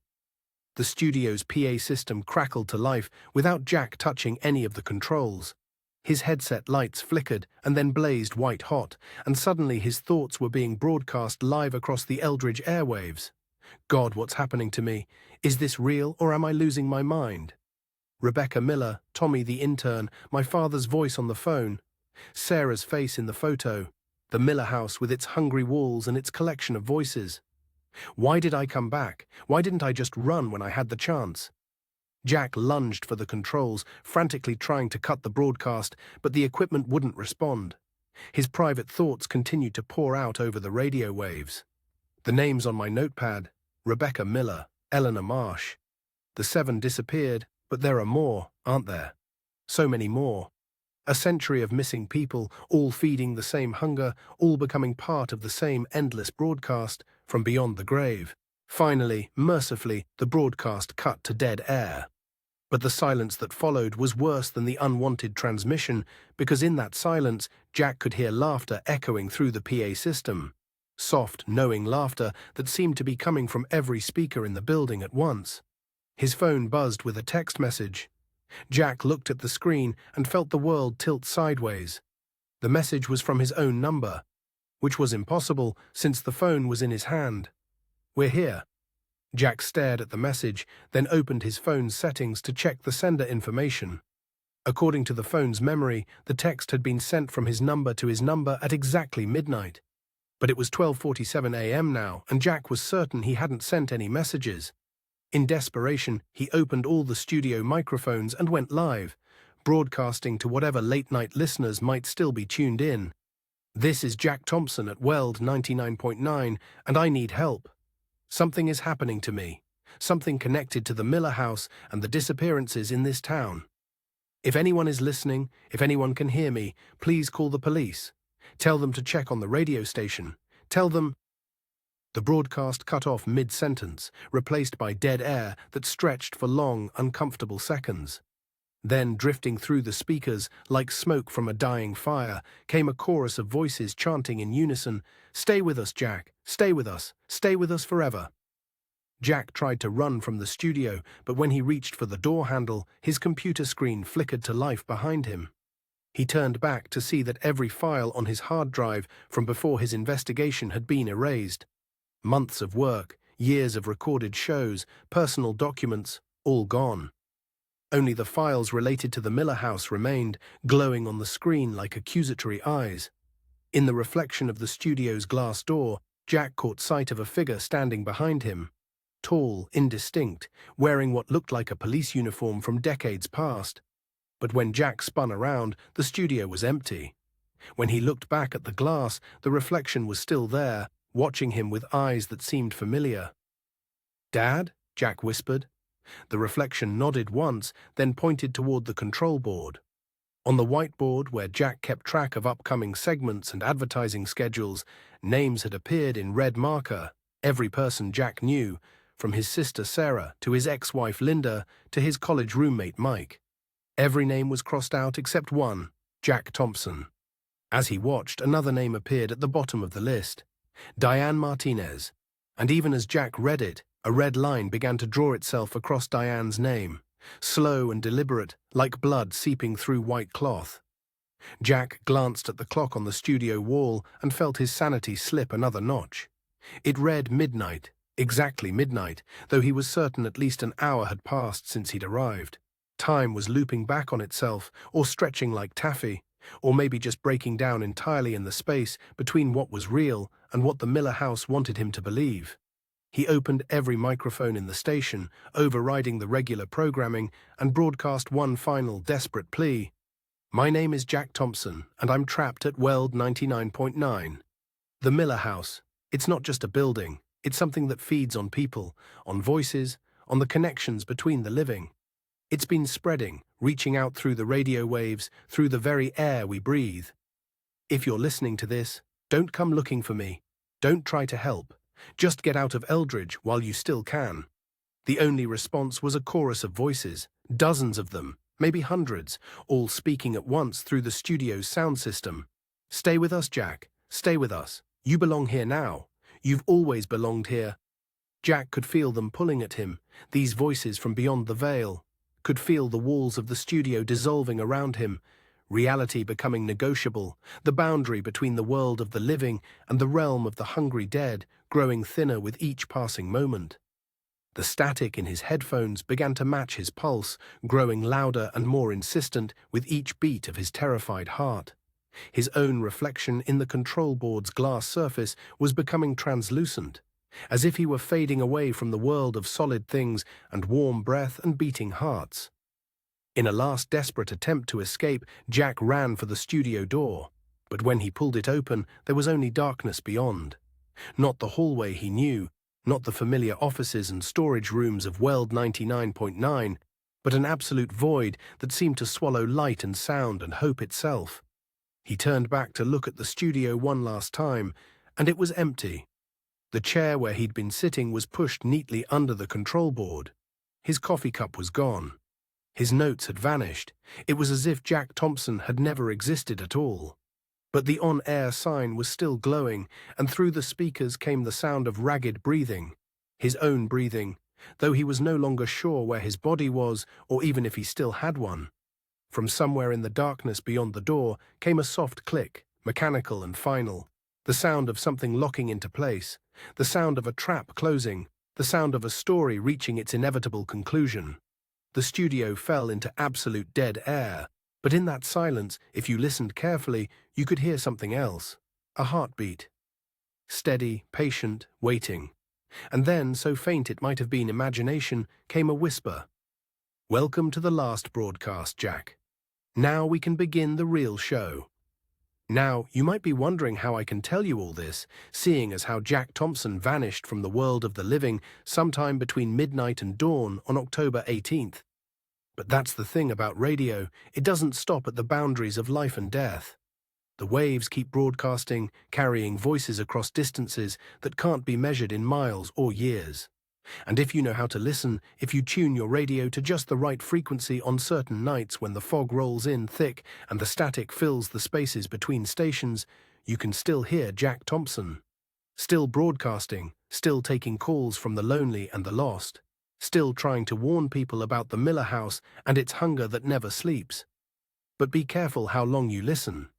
The studio's PA system crackled to life without Jack touching any of the controls. His headset lights flickered and then blazed white-hot, and suddenly his thoughts were being broadcast live across the Eldridge airwaves. God, what's happening to me? Is this real, or am I losing my mind? Rebecca Miller, Tommy the intern, my father's voice on the phone, Sarah's face in the photo, the Miller house with its hungry walls and its collection of voices. Why did I come back? Why didn't I just run when I had the chance? Jack lunged for the controls, frantically trying to cut the broadcast, but the equipment wouldn't respond. His private thoughts continued to pour out over the radio waves. The names on my notepad: Rebecca Miller, Eleanor Marsh. The 7 disappeared, but there are more, aren't there? So many more. A century of missing people, all feeding the same hunger, all becoming part of the same endless broadcast from beyond the grave. Finally, mercifully, the broadcast cut to dead air. But the silence that followed was worse than the unwanted transmission, because in that silence, Jack could hear laughter echoing through the PA system. Soft, knowing laughter that seemed to be coming from every speaker in the building at once. His phone buzzed with a text message. Jack looked at the screen and felt the world tilt sideways. The message was from his own number, which was impossible since the phone was in his hand. "We're here." Jack stared at the message, then opened his phone's settings to check the sender information. According to the phone's memory, the text had been sent from his number to his number at exactly midnight. But it was 12:47 a.m. now, and Jack was certain he hadn't sent any messages. In desperation, he opened all the studio microphones and went live, broadcasting to whatever late-night listeners might still be tuned in. "This is Jack Thompson at WELD 99.9, and I need help. Something is happening to me, something connected to the Miller house and the disappearances in this town. If anyone is listening, if anyone can hear me, please call the police. Tell them to check on the radio station. Tell them..." The broadcast cut off mid-sentence, replaced by dead air that stretched for long, uncomfortable seconds. Then, drifting through the speakers, like smoke from a dying fire, came a chorus of voices chanting in unison, "Stay with us, Jack. Stay with us. Stay with us forever." Jack tried to run from the studio, but when he reached for the door handle, his computer screen flickered to life behind him. He turned back to see that every file on his hard drive from before his investigation had been erased. Months of work, years of recorded shows, personal documents, all gone. Only the files related to the Miller house remained, glowing on the screen like accusatory eyes. In the reflection of the studio's glass door, Jack caught sight of a figure standing behind him. Tall, indistinct, wearing what looked like a police uniform from decades past. But when Jack spun around, the studio was empty. When he looked back at the glass, the reflection was still there, watching him with eyes that seemed familiar. "Dad?" Jack whispered. The reflection nodded once, then pointed toward the control board. On the whiteboard, where Jack kept track of upcoming segments and advertising schedules, names had appeared in red marker. Every person Jack knew, from his sister Sarah to his ex-wife Linda to his college roommate Mike. Every name was crossed out except one, Jack Thompson. As he watched, another name appeared at the bottom of the list, Diane Martinez. And even as Jack read it, a red line began to draw itself across Diane's name, slow and deliberate, like blood seeping through white cloth. Jack glanced at the clock on the studio wall and felt his sanity slip another notch. It read midnight, exactly midnight, though he was certain at least an hour had passed since he'd arrived. Time was looping back on itself, or stretching like taffy, or maybe just breaking down entirely in the space between what was real and what the Miller house wanted him to believe. He opened every microphone in the station, overriding the regular programming, and broadcast one final desperate plea. "My name is Jack Thompson, and I'm trapped at WELD 99.9. The Miller house. It's not just a building. It's something that feeds on people, on voices, on the connections between the living. It's been spreading, reaching out through the radio waves, through the very air we breathe. If you're listening to this, don't come looking for me. Don't try to help. Just get out of Eldridge while you still can." The only response was a chorus of voices, dozens of them, maybe hundreds, all speaking at once through the studio's sound system. "Stay with us, Jack. Stay with us. You belong here now. You've always belonged here." Jack could feel them pulling at him, these voices from beyond the veil, could feel the walls of the studio dissolving around him, reality becoming negotiable, the boundary between the world of the living and the realm of the hungry dead growing thinner with each passing moment. The static in his headphones began to match his pulse, growing louder and more insistent with each beat of his terrified heart. His own reflection in the control board's glass surface was becoming translucent, as if he were fading away from the world of solid things and warm breath and beating hearts. In a last desperate attempt to escape, Jack ran for the studio door, but when he pulled it open, there was only darkness beyond. Not the hallway he knew, not the familiar offices and storage rooms of WELD 99.9, but an absolute void that seemed to swallow light and sound and hope itself. He turned back to look at the studio one last time, and it was empty. The chair where he'd been sitting was pushed neatly under the control board. His coffee cup was gone. His notes had vanished. It was as if Jack Thompson had never existed at all. But the on-air sign was still glowing, and through the speakers came the sound of ragged breathing, his own breathing, though he was no longer sure where his body was or even if he still had one. From somewhere in the darkness beyond the door came a soft click, mechanical and final, the sound of something locking into place, the sound of a trap closing, the sound of a story reaching its inevitable conclusion. The studio fell into absolute dead air, but in that silence, if you listened carefully, you could hear something else, a heartbeat. Steady, patient, waiting. And then, so faint it might have been imagination, came a whisper. "Welcome to the last broadcast, Jack. Now we can begin the real show." Now, you might be wondering how I can tell you all this, seeing as how Jack Thompson vanished from the world of the living sometime between midnight and dawn on October 18th. But that's the thing about radio, it doesn't stop at the boundaries of life and death. The waves keep broadcasting, carrying voices across distances that can't be measured in miles or years. And if you know how to listen, if you tune your radio to just the right frequency on certain nights when the fog rolls in thick and the static fills the spaces between stations, you can still hear Jack Thompson. Still broadcasting, still taking calls from the lonely and the lost, still trying to warn people about the Miller house and its hunger that never sleeps. But be careful how long you listen,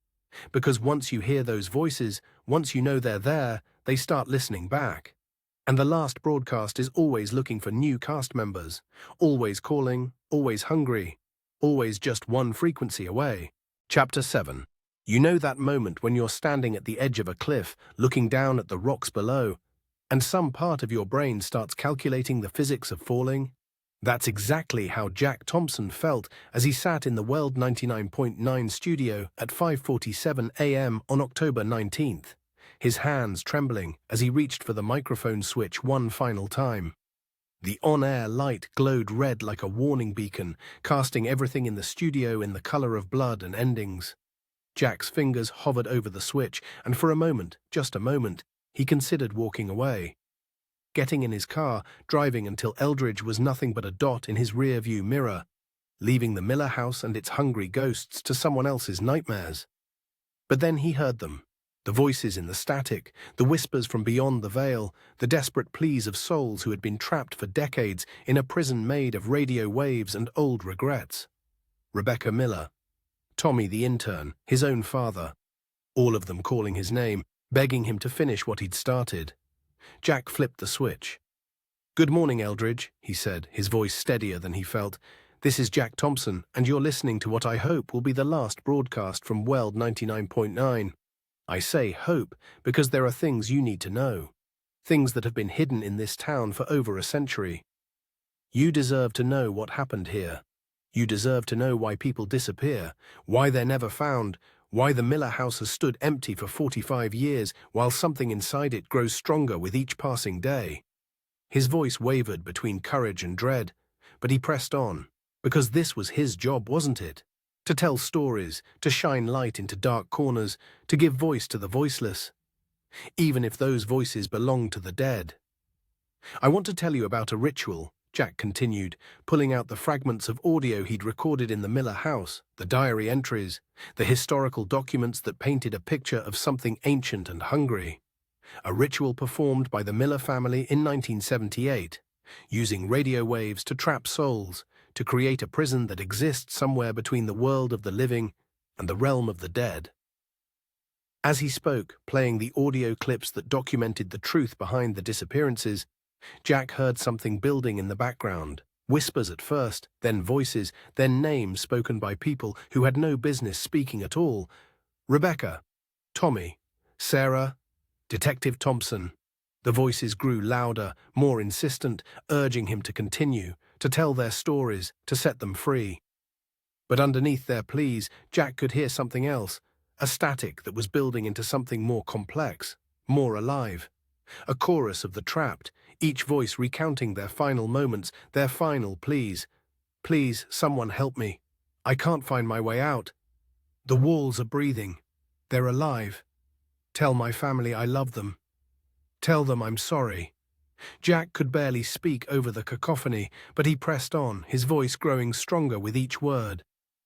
because once you hear those voices, once you know they're there, they start listening back. And the last broadcast is always looking for new cast members, always calling, always hungry, always just one frequency away. Chapter 7. You know that moment when you're standing at the edge of a cliff, looking down at the rocks below, and some part of your brain starts calculating the physics of falling? That's exactly how Jack Thompson felt as he sat in the WELD 99.9 studio at 5:47 a.m. on October 19th, his hands trembling as he reached for the microphone switch one final time. The on-air light glowed red like a warning beacon, casting everything in the studio in the color of blood and endings. Jack's fingers hovered over the switch, and for a moment, just a moment, he considered walking away. Getting in his car, driving until Eldridge was nothing but a dot in his rear-view mirror, leaving the Miller house and its hungry ghosts to someone else's nightmares. But then he heard them. The voices in the static, the whispers from beyond the veil, the desperate pleas of souls who had been trapped for decades in a prison made of radio waves and old regrets. Rebecca Miller, Tommy the intern, his own father, all of them calling his name, begging him to finish what he'd started. Jack flipped the switch. "Good morning, Eldridge," he said, his voice steadier than he felt. "This is Jack Thompson, and you're listening to what I hope will be the last broadcast from WELD 99.9. I say hope because there are things you need to know, things that have been hidden in this town for over a century. You deserve to know what happened here. You deserve to know why people disappear, why they're never found, why the Miller house has stood empty for 45 years while something inside it grows stronger with each passing day." His voice wavered between courage and dread, but he pressed on, because this was his job, wasn't it? To tell stories, to shine light into dark corners, to give voice to the voiceless, even if those voices belong to the dead. "I want to tell you about a ritual," Jack continued, pulling out the fragments of audio he'd recorded in the Miller house, the diary entries, the historical documents that painted a picture of something ancient and hungry. A ritual performed by the Miller family in 1978, using radio waves to trap souls, to create a prison that exists somewhere between the world of the living and the realm of the dead. As he spoke, playing the audio clips that documented the truth behind the disappearances, Jack heard something building in the background. Whispers at first, then voices, then names spoken by people who had no business speaking at all. Rebecca, Tommy, Sarah, Detective Thompson. The voices grew louder, more insistent, urging him to continue, to tell their stories, to set them free. But underneath their pleas, Jack could hear something else, a static that was building into something more complex, more alive. A chorus of the trapped, each voice recounting their final moments, their final pleas. "Please, someone help me. I can't find my way out. The walls are breathing. They're alive. Tell my family I love them. Tell them I'm sorry." Jack could barely speak over the cacophony, but he pressed on, his voice growing stronger with each word.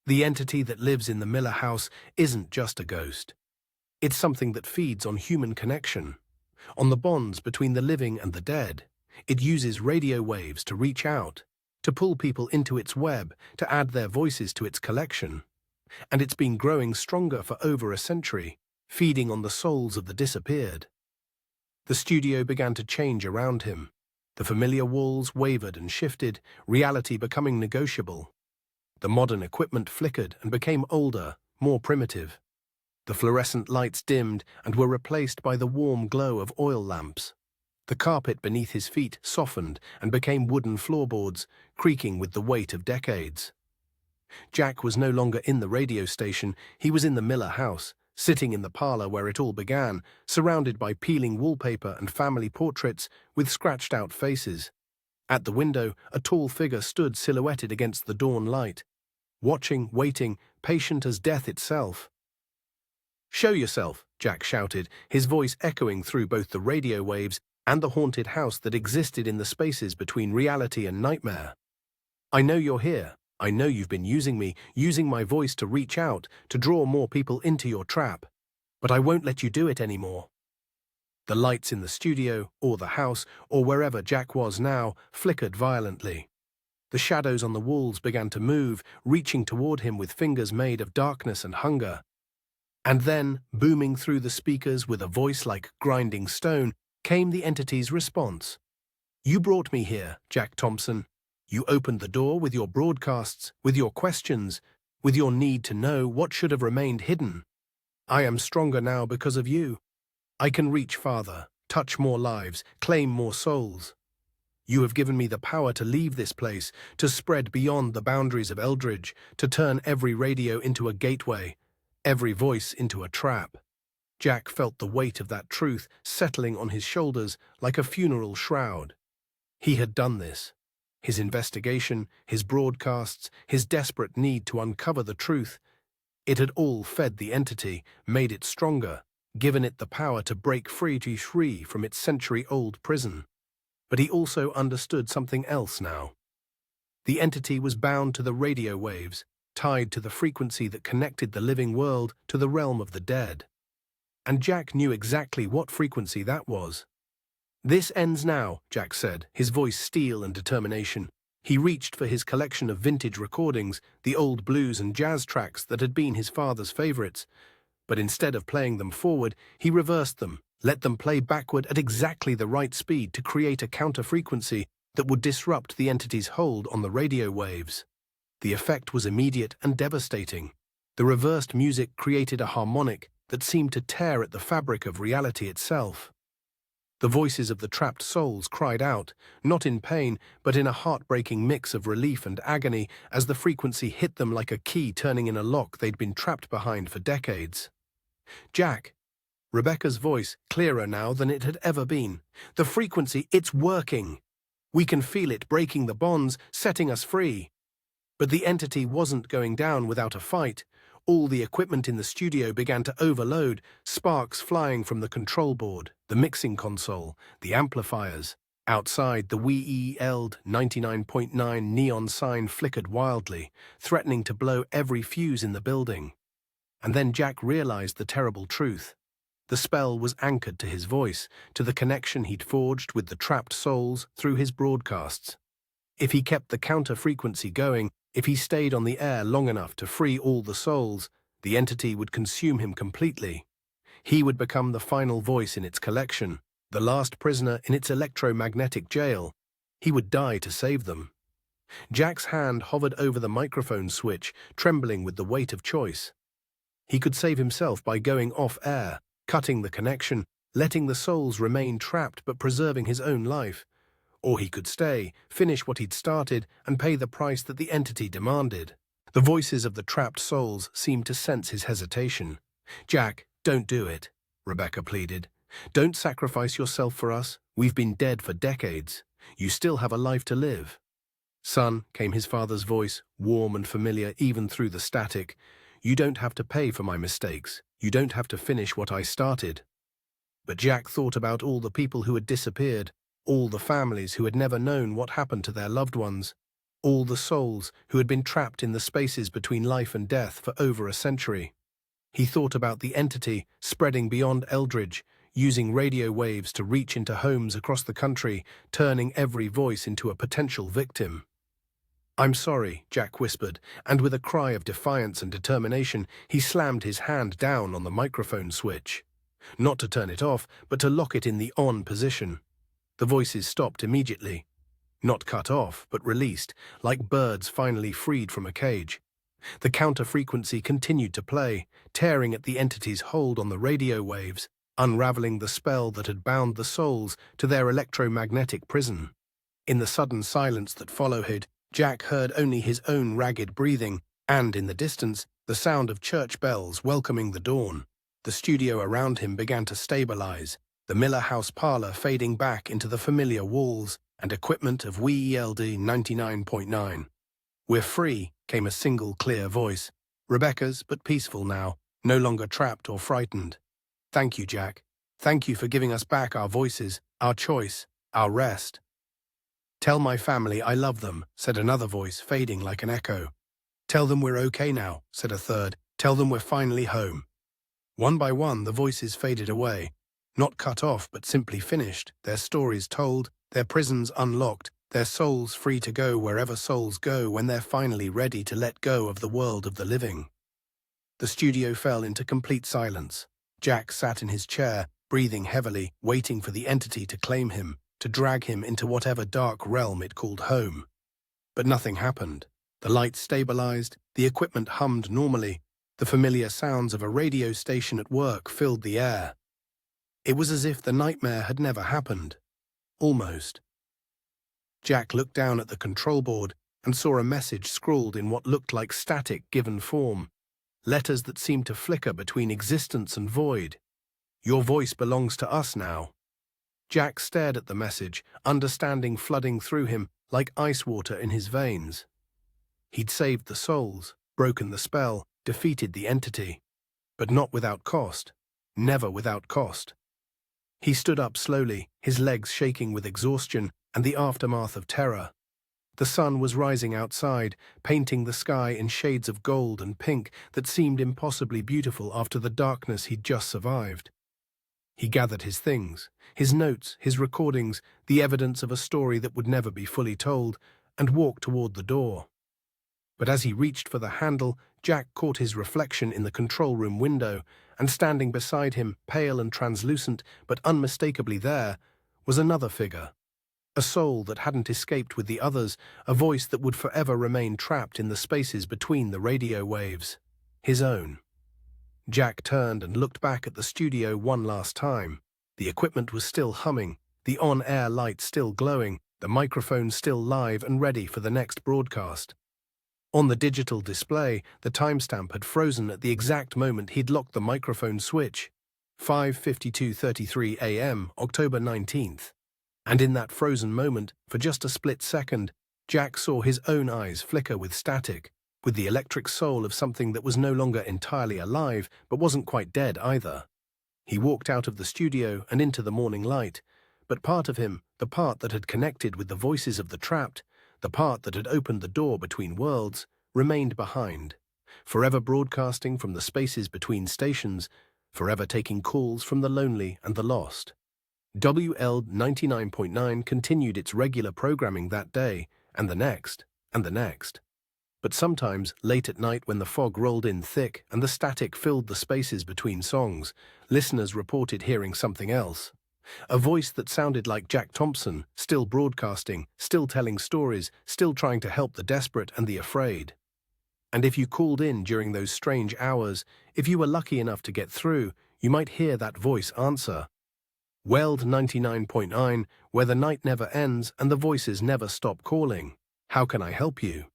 The entity that lives in the Miller house isn't just a ghost. It's something that feeds on human connection, on the bonds between the living and the dead. It uses radio waves to reach out, to pull people into its web, to add their voices to its collection. And it's been growing stronger for over a century, feeding on the souls of the disappeared. The studio began to change around him. The familiar walls wavered and shifted, reality becoming negotiable. The modern equipment flickered and became older, more primitive. The fluorescent lights dimmed and were replaced by the warm glow of oil lamps. The carpet beneath his feet softened and became wooden floorboards, creaking with the weight of decades. Jack was no longer in the radio station, he was in the Miller house, sitting in the parlor where it all began, surrounded by peeling wallpaper and family portraits with scratched-out faces. At the window, a tall figure stood silhouetted against the dawn light, watching, waiting, patient as death itself. "Show yourself," Jack shouted, his voice echoing through both the radio waves and the haunted house that existed in the spaces between reality and nightmare. "I know you're here. I know you've been using me, using my voice to reach out, to draw more people into your trap. But I won't let you do it anymore." The lights in the studio, or the house, or wherever Jack was now, flickered violently. The shadows on the walls began to move, reaching toward him with fingers made of darkness and hunger. And then, booming through the speakers with a voice like grinding stone, came the entity's response. "You brought me here, Jack Thompson. You opened the door with your broadcasts, with your questions, with your need to know what should have remained hidden. I am stronger now because of you. I can reach farther, touch more lives, claim more souls. You have given me the power to leave this place, to spread beyond the boundaries of Eldridge, to turn every radio into a gateway, every voice into a trap." Jack felt the weight of that truth settling on his shoulders like a funeral shroud. He had done this. His investigation, his broadcasts, his desperate need to uncover the truth, it had all fed the entity, made it stronger, given it the power to break free from its century-old prison. But he also understood something else now. The entity was bound to the radio waves, tied to the frequency that connected the living world to the realm of the dead. And Jack knew exactly what frequency that was. "This ends now," Jack said, his voice steel and determination. He reached for his collection of vintage recordings, the old blues and jazz tracks that had been his father's favorites. But instead of playing them forward, he reversed them, let them play backward at exactly the right speed to create a counter-frequency that would disrupt the entity's hold on the radio waves. The effect was immediate and devastating. The reversed music created a harmonic that seemed to tear at the fabric of reality itself. The voices of the trapped souls cried out, not in pain, but in a heartbreaking mix of relief and agony as the frequency hit them like a key turning in a lock they'd been trapped behind for decades. "Jack," Rebecca's voice, clearer now than it had ever been. "The frequency, it's working. We can feel it breaking the bonds, setting us free." But the entity wasn't going down without a fight. All the equipment in the studio began to overload, sparks flying from the control board, the mixing console, the amplifiers. Outside, the WELD 99.9 neon sign flickered wildly, threatening to blow every fuse in the building. And then Jack realized the terrible truth. The spell was anchored to his voice, to the connection he'd forged with the trapped souls through his broadcasts. If he kept the counter-frequency going, if he stayed on the air long enough to free all the souls, the entity would consume him completely. He would become the final voice in its collection, the last prisoner in its electromagnetic jail. He would die to save them. Jack's hand hovered over the microphone switch, trembling with the weight of choice. He could save himself by going off-air, cutting the connection, letting the souls remain trapped but preserving his own life. Or he could stay, finish what he'd started, and pay the price that the entity demanded. The voices of the trapped souls seemed to sense his hesitation. "Jack, don't do it," Rebecca pleaded. "Don't sacrifice yourself for us. We've been dead for decades. You still have a life to live." "Son," came his father's voice, warm and familiar even through the static, "you don't have to pay for my mistakes. You don't have to finish what I started." But Jack thought about all the people who had disappeared, all the families who had never known what happened to their loved ones, all the souls who had been trapped in the spaces between life and death for over a century. He thought about the entity spreading beyond Eldridge, using radio waves to reach into homes across the country, turning every voice into a potential victim. "I'm sorry," Jack whispered, and with a cry of defiance and determination, he slammed his hand down on the microphone switch. Not to turn it off, but to lock it in the on position. The voices stopped immediately. Not cut off, but released, like birds finally freed from a cage. The counter-frequency continued to play, tearing at the entity's hold on the radio waves, unraveling the spell that had bound the souls to their electromagnetic prison. In the sudden silence that followed, Jack heard only his own ragged breathing, and in the distance, the sound of church bells welcoming the dawn. The studio around him began to stabilize, the Miller House parlor fading back into the familiar walls and equipment of WELD 99.9. "We're free," came a single clear voice. Rebecca's, but peaceful now, no longer trapped or frightened. "Thank you, Jack. Thank you for giving us back our voices, our choice, our rest." "Tell my family I love them," said another voice, fading like an echo. "Tell them we're okay now," said a third. "Tell them we're finally home." One by one, the voices faded away. Not cut off, but simply finished, their stories told, their prisons unlocked, their souls free to go wherever souls go when they're finally ready to let go of the world of the living. The studio fell into complete silence. Jack sat in his chair, breathing heavily, waiting for the entity to claim him, to drag him into whatever dark realm it called home. But nothing happened. The lights stabilized, the equipment hummed normally, the familiar sounds of a radio station at work filled the air. It was as if the nightmare had never happened. Almost. Jack looked down at the control board and saw a message scrawled in what looked like static given form, letters that seemed to flicker between existence and void. "Your voice belongs to us now." Jack stared at the message, understanding flooding through him like ice water in his veins. He'd saved the souls, broken the spell, defeated the entity. But not without cost. Never without cost. He stood up slowly, his legs shaking with exhaustion and the aftermath of terror. The sun was rising outside, painting the sky in shades of gold and pink that seemed impossibly beautiful after the darkness he'd just survived. He gathered his things, his notes, his recordings, the evidence of a story that would never be fully told, and walked toward the door. But as he reached for the handle, Jack caught his reflection in the control room window, and standing beside him, pale and translucent, but unmistakably there, was another figure. A soul that hadn't escaped with the others, a voice that would forever remain trapped in the spaces between the radio waves. His own. Jack turned and looked back at the studio one last time. The equipment was still humming, the on-air light still glowing, the microphone still live and ready for the next broadcast. On the digital display, the timestamp had frozen at the exact moment he'd locked the microphone switch. 5:52:33 a.m., October 19th. And in that frozen moment, for just a split second, Jack saw his own eyes flicker with static, with the electric soul of something that was no longer entirely alive, but wasn't quite dead either. He walked out of the studio and into the morning light, but part of him, the part that had connected with the voices of the trapped, the part that had opened the door between worlds, remained behind, forever broadcasting from the spaces between stations, forever taking calls from the lonely and the lost. WELD 99.9 continued its regular programming that day, and the next, and the next. But sometimes, late at night when the fog rolled in thick and the static filled the spaces between songs, listeners reported hearing something else. A voice that sounded like Jack Thompson, still broadcasting, still telling stories, still trying to help the desperate and the afraid. And if you called in during those strange hours, if you were lucky enough to get through, you might hear that voice answer. WELD 99.9, where the night never ends and the voices never stop calling. How can I help you?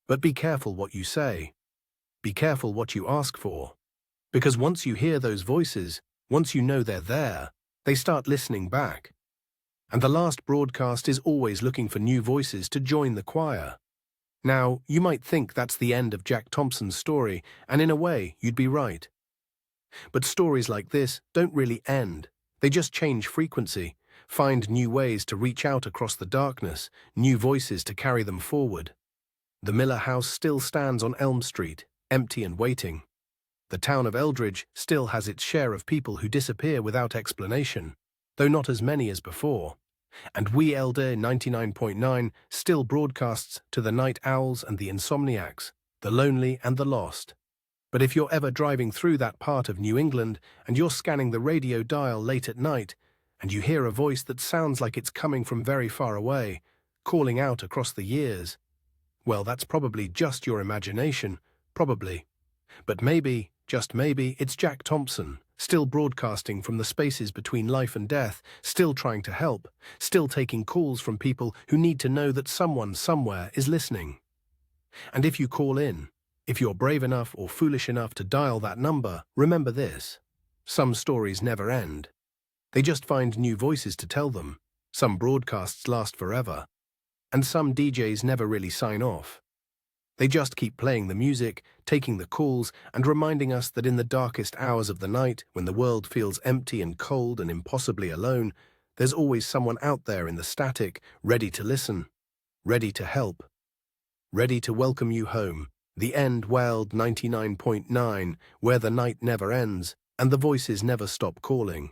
But be careful what you say. Be careful what you ask for. Because once you hear those voices, once you know they're there, they start listening back. And the last broadcast is always looking for new voices to join the choir. Now, you might think that's the end of Jack Thompson's story, and in a way, you'd be right. But stories like this don't really end. They just change frequency, find new ways to reach out across the darkness, new voices to carry them forward. The Miller house still stands on Elm Street, empty and waiting. The town of Eldridge still has its share of people who disappear without explanation, though not as many as before. And WELD 99.9 still broadcasts to the night owls and the insomniacs, the lonely and the lost. But if you're ever driving through that part of New England and you're scanning the radio dial late at night, and you hear a voice that sounds like it's coming from very far away, calling out across the years, well, that's probably just your imagination, probably. But maybe, just maybe, it's Jack Thompson, still broadcasting from the spaces between life and death, still trying to help, still taking calls from people who need to know that someone somewhere is listening. And if you call in, if you're brave enough or foolish enough to dial that number, remember this. Some stories never end. They just find new voices to tell them. Some broadcasts last forever. And some DJs never really sign off. They just keep playing the music, taking the calls, and reminding us that in the darkest hours of the night, when the world feels empty and cold and impossibly alone, there's always someone out there in the static, ready to listen, ready to help, ready to welcome you home. The end, WELD 99.9, where the night never ends, and the voices never stop calling.